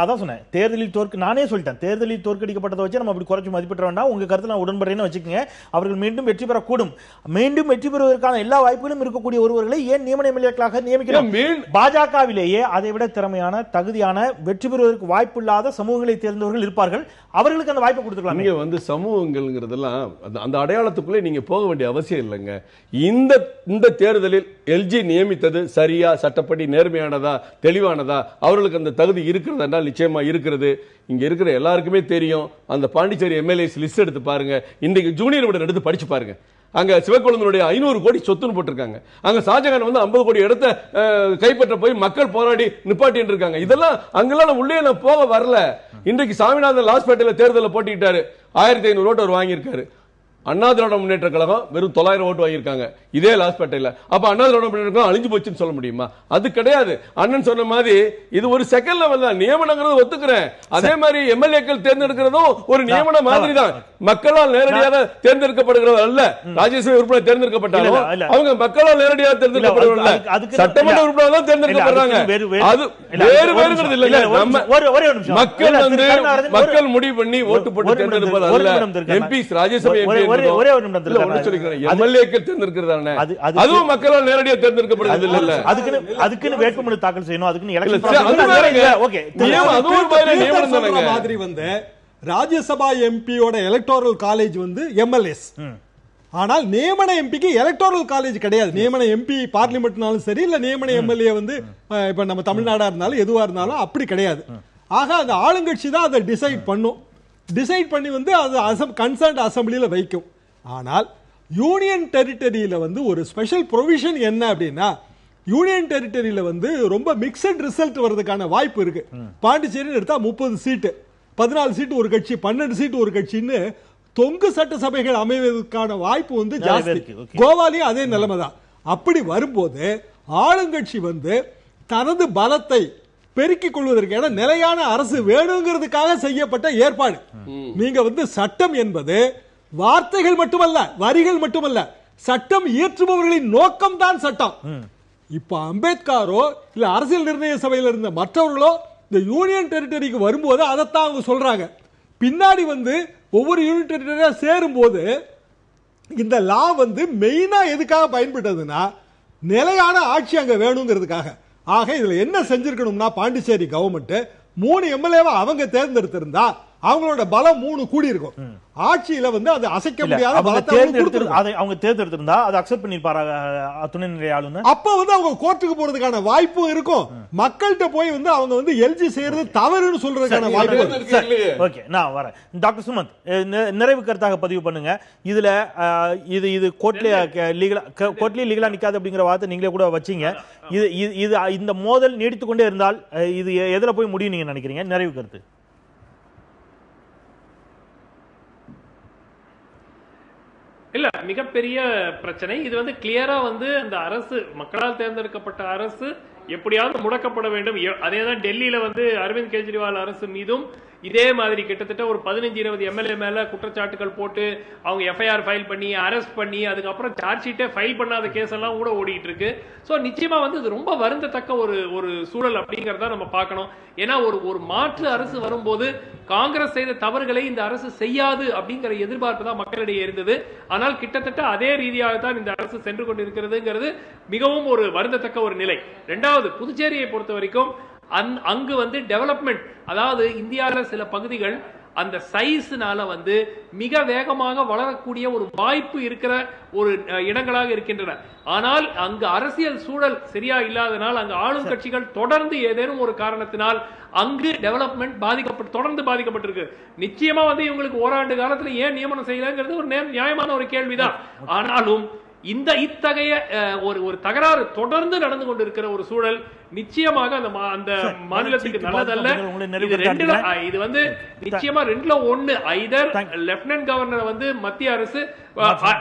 அதான் சொன்னேன், தேர்தலில் நானே சொல்லிட்டேன், தேர்தலில் தோற்கடிக்கப்பட்டதை வச்சு நம்ம அப்படி குறைச்சு மதிப்பிட வேண்டாம். உங்க கருத்து நான் உடன்படுறேன்னு வச்சுக்கோங்க. அவர்கள் மீண்டும் வெற்றி பெறக்கூடும். மீண்டும் வெற்றி பெறுவதற்கான எல்லா வாய்ப்புகளும் இருக்கக்கூடிய ஒருவர்களை ஏன் நியமன நியமிக்கிறோம்? பாஜகவிலேயே அதை விட திறமையான, தகுதியான, வெற்றி பெறுவதற்கு வாய்ப்பில்லாத சமூகங்களை தேர்ந்தவர்கள் இருப்பார்கள். அவர்களுக்கு அந்த வாய்ப்பை கொடுத்துக்கலாம். நீங்க வந்து சமூகங்கள்ங்கிறதெல்லாம் அந்த அடையாளத்துக்குள்ளே நீங்க போக வேண்டிய அவசியம் இல்லைங்க. இந்த தேர்தலில் எல்ஜி நியமித்தது சரியா, சட்டப்படி நேர்மையானதா, தெளிவானதா, அவர்களுக்கு அந்த தகுதி இருக்கிறது என்றால் நிச்சயமா இருக்கிறது. இங்க இருக்கிற எல்லாருக்குமே தெரியும். அந்த பாண்டிச்சேரி எம்எல்ஏஸ் லிஸ்ட் எடுத்து பாருங்க, இன்றைக்கு ஜூனியர் விட எடுத்து படிச்சு பாருங்க. அங்க சிவக்கொழுந்தனுடைய 500 கோடி சொத்துன்னு போட்டிருக்காங்க. அங்க ஷாஜகான் வந்து 50 கோடி இடத்தை கைப்பற்ற போய் மக்கள் போராடி நிப்பாட்டிட்டு இருக்காங்க. இதெல்லாம் அங்கெல்லாம் உள்ளே நான் போக வரல. இன்றைக்கு சாமிநாதன் லாஸ்பேட்டையில தேர்தலில் போட்டிட்டாரு, 1500 ஓட்டு அவர் வாங்கியிருக்காரு. அண்ணா திராவிட முன்னேற்ற கழகம் வெறும் 900 ஓட்டு வாங்கியிருக்காங்க இதே லாஸ்பேட்டையில. அப்ப அண்ணா திராவிட முன்னேற்ற கழகம் அழிஞ்சு போச்சுன்னு சொல்ல முடியுமா? அது கிடையாது. அண்ணன் சொன்ன மாதிரி இது ஒரு செகண்ட் லெவல் தான். நியமனங்கிறது ஒத்துக்கிறேன். அதே மாதிரி எம்எல்ஏக்கள் தேர்ந்தெடுக்கிறதும் ஒரு நியமன மாதிரி தான். மக்களால் நேரடியாக தேர்ந்தெடுக்கப்படுகிறது அல்ல. ராஜ்யசபா உறுப்பினர் தேர்ந்தெடுக்கப்பட்டாலும் அவங்க மக்களால் நேரடியாக தேர்ந்தெடுக்கப்படுவதில்லை, சட்டமன்ற உறுப்பினர் தான் தேர்ந்தெடுக்கப்படுறாங்க. அது வேறு வேறுங்கிறது இல்லை. மக்கள் வந்து மக்கள் முடிவு பண்ணி ஓட்டு போட்டு தேர்ந்தெடுப்பது அல்ல. எம்பிஸ், ராஜ்யசபா எம்பி அதுவும் மக்களால் நேரடியாக தேர்ந்தெடுக்கப்படுகிறது இல்ல. அதுக்குன்னு வேட்புமனு தாக்கல் செய்யணும், அதுக்குன்னு மாதிரி வந்து ராஜ்யசபா எம்பியோட எலக்டோரல் காலேஜ் வந்து எம்எல்ஏஸ். ஆனால் நியமன எம்பிக்கு எலக்டோரல் காலேஜ் கிடையாது. நியமன எம்பி பார்லிமெண்ட்னாலும் சரி, இல்ல நியமன எம்எல்ஏ வந்து இப்ப நம்ம தமிழ்நாடா இருந்தாலும் எதுவா இருந்தாலும் அப்படி கிடையாது. ஆக அந்த ஆளுங்கட்சி தான் அதை டிசைட் பண்ணும். டிசைட் பண்ணி வந்து அது கன்சர்ன்ட் அசம்பிளியில வைக்கும். ஆனால் யூனியன் டெரிட்டரியில வந்து ஒரு ஸ்பெஷல் ப்ரொவிஷன் என்ன அப்படின்னா, யூனியன் டெரிட்டரியில வந்து ரொம்ப மிக்சட் ரிசல்ட் வர்றதுக்கான வாய்ப்பு இருக்கு. பாண்டிச்சேரி எடுத்தா 30 சீட்டு, 14 சீட்டு ஒரு கட்சி, 12 சீட்டு ஒரு கட்சின்னு தொங்கு சட்டசபைகள் அமைவதற்கான வாய்ப்பு வந்து ஜாஸ்தி. கோவாலையும் அதே நிலைமை தான். அப்படி வரும்போது ஆளுங்கட்சி வந்து தனது பலத்தை பெருக்கிக் கொள்வதற்கு நிலையான அரசு வேணுங்கிறதுக்காக செய்யப்பட்ட ஏற்பாடு. நீங்க வந்து சட்டம் என்பது வார்த்தைகள் மட்டுமல்ல, வரிகள் மட்டுமல்ல, சட்டம் இயற்றுபவர்களின் நோக்கம் தான் சட்டம். இப்ப அம்பேத்கரோ இல்ல அரசியல் நிர்ணய சபையில் இருந்த மற்றவர்களோ இந்த யூனியன் டெரிட்டரிக்கு வரும்போது அதைத்தான் அவங்க சொல்றாங்க. பின்னாடி வந்து ஒவ்வொரு யூனியன் டெரிட்டரியா சேரும் போது இந்த லா வந்து மெயினா எதுக்காக பயன்பட்டதுன்னா நிலையான ஆட்சி அங்க வேணுங்கிறதுக்காக. ஆக இதுல என்ன செஞ்சிருக்கணும்னா, பாண்டிச்சேரி கவர்மெண்ட் 3 எம்எல்ஏவை அவங்க தேர்ந்தெடுத்திருந்தா அவங்களோட பலம் 3 கூடி இருக்கும். ஆட்சியில வந்து அது அசைக்க முடியாத பலத்தை அவங்க தேர்ந்தெடுத்திருந்தா அதை அக்செப்ட் பண்ணிருப்பாரு துணைநிலை ஆளுநர். அப்ப வந்து அவங்க கோர்ட்டுக்கு போறதுக்கான வாய்ப்பும் இருக்கும். மக்கள்கிட்ட போய் வந்து அவங்க வந்து எல்ஜி செய்யறது தவறுன்னு சொல்றதுக்கான வாய்ப்பு. ஓகே, நான் வரேன். டாக்டர் சுமந்த், நிறைவு கருத்தாக பதிவு பண்ணுங்க. இதுல இது கோர்ட்லயே லீகலா நிக்காது அப்படிங்கிற வார்த்தை நீங்களே கூட வச்சீங்க. இது இந்த மோதல் நீடித்துக் கொண்டே இருந்தால் இது எதுல போய் முடியும் நீங்க நினைக்கிறீங்க? நிறைவு கருத்து. இல்ல மிகப்பெரிய பிரச்சனை. இது வந்து கிளியரா வந்து அந்த அரசு, மக்களால் தேர்ந்தெடுக்கப்பட்ட அரசு எப்படியாவது முடக்கப்பட வேண்டும். அதேதான் டெல்லியில வந்து அரவிந்த் கெஜ்ரிவால் அரசு மீதும் இதே மாதிரி கிட்டத்தட்ட ஒரு 15-20 எம்எல்ஏ மேல குற்றச்சாட்டுகள் போட்டு அவங்க எஃப்ஐஆர் ஃபைல் பண்ணி அரெஸ்ட் பண்ணி அதுக்கப்புறம் சார்ஜ் ஷீட்டே ஃபைல் பண்ணாத கேஸ் எல்லாம் கூட ஓடிட்டு இருக்கு. சோ நிச்சயமா வந்து இது ரொம்ப வருந்தத்தக்க ஒரு சூழல் அப்படிங்கறத நம்ம பார்க்கணும். ஏன்னா ஒரு மாற்று அரசு வரும்போது காங்கிரஸ் செய்த தவறுகளை இந்த அரசு செய்யாது அப்படிங்கிற எதிர்பார்ப்பு தான் மக்களிடையே இருந்தது. ஆனால் கிட்டத்தட்ட அதே ரீதியாக தான் இந்த அரசு சென்று கொண்டிருக்கிறதுங்கிறது மிகவும் ஒரு வருந்தத்தக்க ஒரு நிலை. இரண்டாவது, புதுச்சேரியை பொறுத்த வரைக்கும் அங்கு வந்து டெவலப்மெண்ட், அதாவது இந்தியாவில் சில பகுதிகள் அந்த சைஸ்னால வந்து மிக வேகமாக வளரக்கூடிய ஒரு வாய்ப்பு இருக்கிற ஒரு இடங்களாக இருக்கின்றன. ஆனால் அங்கு அரசியல் சூழல் சரியா இல்லாதனால் அங்கு ஆளும் கட்சிகள் தொடர்ந்து ஏதேனும் ஒரு காரணத்தினால் அங்கு டெவலப்மெண்ட் தொடர்ந்து பாதிக்கப்பட்டிருக்கு. நிச்சயமா வந்து இவங்களுக்கு ஓராண்டு காலத்துல ஏன் நியமனம் செய்யலங்கிறது ஒரு நியாயமான ஒரு கேள்விதான். ஆனாலும் இத்தகைய ஒரு தகராறு தொடர்ந்து நடந்து கொண்டிருக்கிற ஒரு சூழல் நிச்சயமாக அந்த மாநிலத்துக்கு நல்லதல்ல. இது வந்து நிச்சயமா 2-1 ஐதர் லெப்டினன்ட் கவர்னர் வந்து மத்திய அரசு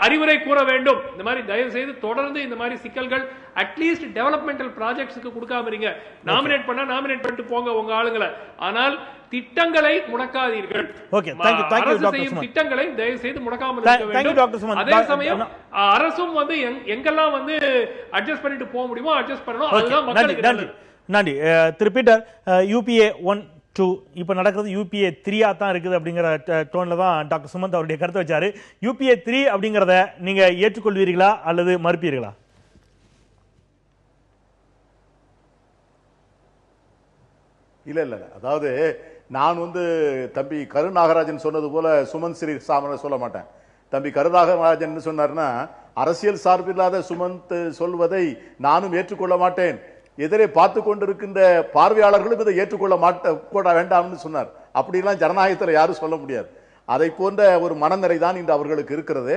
அறிவுரை கூற வேண்டும். இந்த மாதிரி தயவு செய்து தொடர்ந்து இந்த மாதிரி சிக்கல்கள் அட்லீஸ்ட் டெவலப்மெண்டல் ப்ராஜெக்ட்ஸ்க்கு கொடுக்காம இருங்க. நாமினேட் பண்ணிட்டு போங்க உங்க ஆளுங்களை, ஆனால் திட்டங்களை முடக்காதீர்கள். அரசு செய்யும் திட்டங்களை தயவு செய்து முடக்காமல் இருக்க வேண்டும். அதே சமயம் அரசும் வந்து எங்கெல்லாம் வந்து அட்ஜஸ்ட் பண்ணிட்டு போக முடியுமோ அட்ஜஸ்ட் பண்ணணும். அதுதான் மக்களுக்கு. நன்றி திரு பீட்டர். UPA 1-2 இப்ப நடக்கிறது UPA 3 தான் இருக்குது அப்படிங்கிற டோன்ல தான் டாக்டர் சுமந்த் அவருடைய கருத்தை வச்சாரு. UPA 3 அப்படிங்கறத நீங்க ஏற்றுக்கொள்வீர்களா அல்லது மறுப்பீர்களா? இல்ல அதாவது நான் வந்து தம்பி கருநாகராஜன் சொன்னது போல சுமந்த் ஸ்ரீ சாமனை சொல்ல மாட்டேன். தம்பி கருநாகராஜன் சொன்னார்னா அரசியல் சார்பில்லாத சுமந்த் சொல்வதை நானும் ஏற்றுக்கொள்ள மாட்டேன், எதிரே பார்த்து கொண்டிருக்கின்ற பார்வையாளர்களும் இதை ஏற்றுக்கொள்ள வேண்டாம்னு சொன்னார். அப்படிலாம் ஜனநாயகத்தில் யாரும் சொல்ல முடியாது. அதை போன்ற ஒரு மனநிறை தான் இன்று அவர்களுக்கு இருக்கிறது.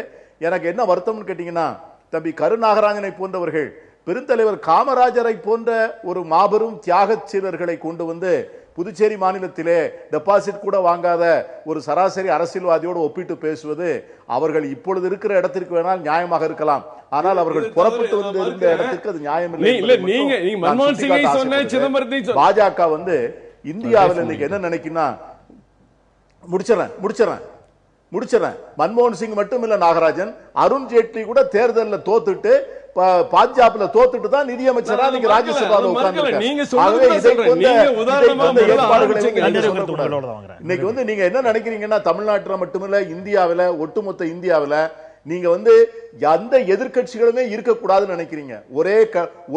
எனக்கு என்ன வருத்தம்னு கேட்டீங்கன்னா, தம்பி கருநாகராஜனை போன்றவர்கள் பெருந்தலைவர் காமராஜரை போன்ற ஒரு மாபெரும் தியாகச் சீலர்களை கொண்டு வந்து புதுச்சேரி மாநிலத்திலே டெபாசிட் கூட வாங்காத ஒரு சராசரி அரசியல்வாதியோடு ஒப்பிட்டு பேசுவது அவர்கள் இப்பொழுது இருக்கிற இடத்திற்கு வேணால் நியாயமாக இருக்கலாம். ஆனால் அவர்கள் புறப்பட்டு வந்து இருந்த இடத்துக்கு அது நியாயம் இல்லை. பாஜக வந்து இந்தியாவில் இன்னைக்கு என்ன நினைக்குன்னா, முடிச்சிடறேன் மன்மோகன் சிங் மட்டும் இல்ல நாகராஜன், அருண் ஜேட்லி கூட தேர்தலில் தோத்துட்டு பாஜக தோத்துட்டு தான் நிதியமைச்சரா நீங்க ராஜ்யசபாவில் உட்கார்ந்து. இன்னைக்கு வந்து நீங்க என்ன நினைக்கிறீங்கன்னா, தமிழ்நாட்டில் மட்டுமில்ல இந்தியாவில், ஒட்டுமொத்த இந்தியாவில் நீங்க வந்து எந்த எதிர்கட்சிகளுமே இருக்கக்கூடாதுன்னு நினைக்கிறீங்க.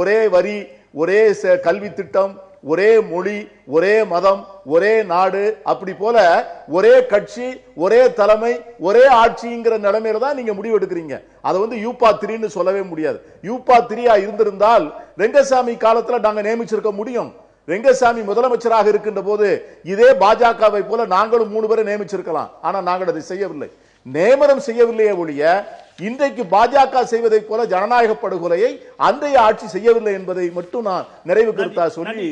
ஒரே வரி, ஒரே கல்வி திட்டம், ஒரே மொழி, ஒரே மதம், ஒரே நாடு, அப்படி போல ஒரே கட்சி, ஒரே தலைமை, ஒரே ஆட்சிங்கிற நிலைமையில தான் நீங்க முடிவு எடுக்கிறீங்க. அதை வந்து யூபா 3ன்னு சொல்லவே முடியாது. யூபா 3 இருந்திருந்தால் ரெங்கசாமி காலத்துல நாங்க நியமிச்சிருக்க முடியும். ரெங்கசாமி முதலமைச்சராக இருக்கின்ற போது இதே பாஜகவை போல நாங்களும் 3 பேரை நியமிச்சிருக்கலாம். ஆனா நாங்கள் அதை செய்யவில்லை, நியமனம் செய்யவில்லையே ஒழிய இன்றைக்கு பாஜக செய்வதை போல ஜனநாயக படுகொலையை அன்றைய ஆட்சி செய்யவில்லை என்பதை மட்டும் நான் நிறைவு கருத்தா சொல்லி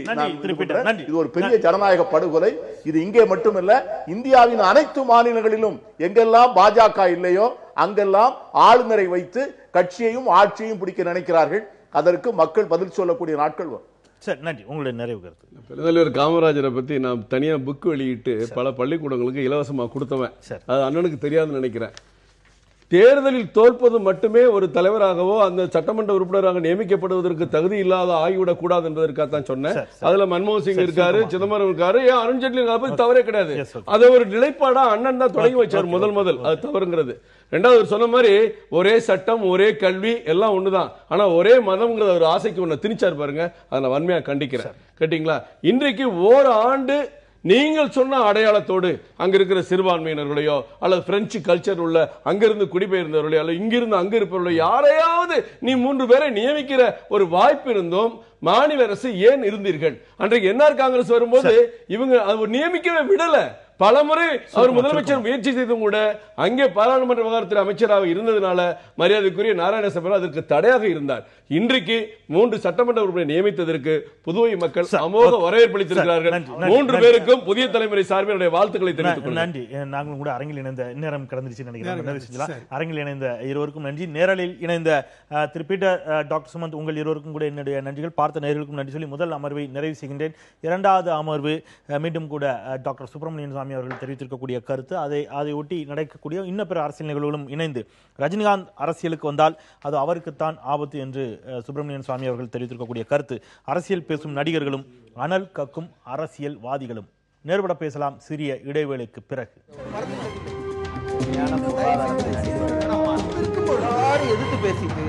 இது ஒரு பெரிய ஜனநாயக படுகொலை. இது இங்கே மட்டுமல்ல, இந்தியாவின் அனைத்து மாநிலங்களிலும் எங்கெல்லாம் பாஜக இல்லையோ அங்கெல்லாம் ஆளுநரை வைத்து கட்சியையும் ஆட்சியையும் பிடிக்க நினைக்கிறார்கள். அதற்கு மக்கள் பதில் சொல்லக்கூடிய நாட்கள் வரும். சரி, நன்றி. உங்களுடைய நிறைவு கருத்து. பெருந்தலைவர் காமராஜரை பத்தி நான் தனியா புக் வெளியிட்டு பல பள்ளிக்கூடங்களுக்கு இலவசமா கொடுத்தவன். அது அண்ணனுக்கு தெரியாதுன்னு நினைக்கிறேன். தேர்தலில் தோற்பது மட்டுமே ஒரு தலைவராகவோ அந்த சட்டமன்ற உறுப்பினராக நியமிக்கப்படுவதற்கு தகுதி இல்லாத ஆகிவிடக் கூடாது என்பதற்காக தான் சொன்னேன். அதுல மன்மோகன் சிங் இருக்காரு, சிதம்பரம் இருக்காரு, அருண் ஜேட்லி இருக்காரு, தவறே கிடையாது. அதை ஒரு நிலைப்பாடா அண்ணன் தான் தொடங்கி வச்சார் முதல். அது தவறுங்கிறது. ரெண்டாவது சொன்ன மாதிரி ஒரே சட்டம், ஒரே கல்வி எல்லாம் ஒண்ணுதான். ஆனா ஒரே மதம்ங்கிறத ஒரு ஆசைக்கு ஒண்ணு திணிச்சார் பாருங்க, அதை நான் வன்மையா கண்டிக்கிறேன். கேட்டீங்களா? இன்றைக்கு ஓராண்டு நீங்கள் சொன்ன அடையாளத்தோடு அங்க இருக்கிற சிறுபான்மையினர்களையோ அல்லது பிரெஞ்சு கல்ச்சர் உள்ள அங்கிருந்து குடிபெயர்ந்தவர்களையோ அல்லது இங்கிருந்து அங்க இருப்பவர்களோ யாரையாவது நீ 3 பேரை நியமிக்கிற ஒரு வாய்ப்பு இருந்தும் மாநில அரசு ஏன் இருந்தீர்கள்? அன்றைக்கு என்ஆர் காங்கிரஸ் வரும்போது இவங்க நியமிக்கவே விடல. பலமுறை அவர் முதலமைச்சர் முயற்சி செய்தும் கூட அங்கே பாராளுமன்ற விவகாரத்தில் அமைச்சராக இருந்ததுனால மரியாதைக்குரிய நாராயணசாமி அதற்கு தடையாக இருந்தார். இன்றைக்கு 3 சட்டமன்ற உறுப்பினரை நியமித்ததற்கு புதுவை மக்கள் அமோக வரவேற்பு அளித்திருக்கிறார்கள். 3 பேருக்கும் புதிய தலைமுறை சார்பில் வாழ்த்துக்களை தெரிவித்துக் கொள்கிறேன். நன்றி. நாங்களும் கூட அரங்கில் இணைந்த நேரம் கடந்துச்சு நினைக்கிறேன். அரங்கில் இணைந்த இருவருக்கும் நன்றி. நேரலில் இணைந்த திரு பீட்டர், டாக்டர் சுமந்த், உங்கள் இருவருக்கும் கூட என்னுடைய நன்றிகள். பார்த்த நேயர்களுக்கும் நன்றி சொல்லி முதல் அமர்வை நிறைவு செய்கின்றேன். இரண்டாவது அமர்வு மீண்டும் கூட டாக்டர் சுப்பிரமணியன் சாமி அவர்கள் தெரிவித்திருக்கக்கூடிய கருத்து, அதை ஒட்டி நடக்கக்கூடிய இன்ன பிற அரசியல் நிகழ்வுகளும் இணைந்து ரஜினிகாந்த் அரசியலுக்கு வந்தால் அது அவருக்குத்தான் ஆபத்து என்று சுப்பிரமணியன் சுவாமி அவர்கள் தெரிவித்திருக்கக்கூடிய கருத்து, அரசியல் பேசும் நடிகர்களும் அனல் கக்கும் அரசியல்வாதிகளும். நேர்பட பேசலாம் சிறிய இடைவேளைக்கு பிறகு. எதிர்த்து பேசிட்டு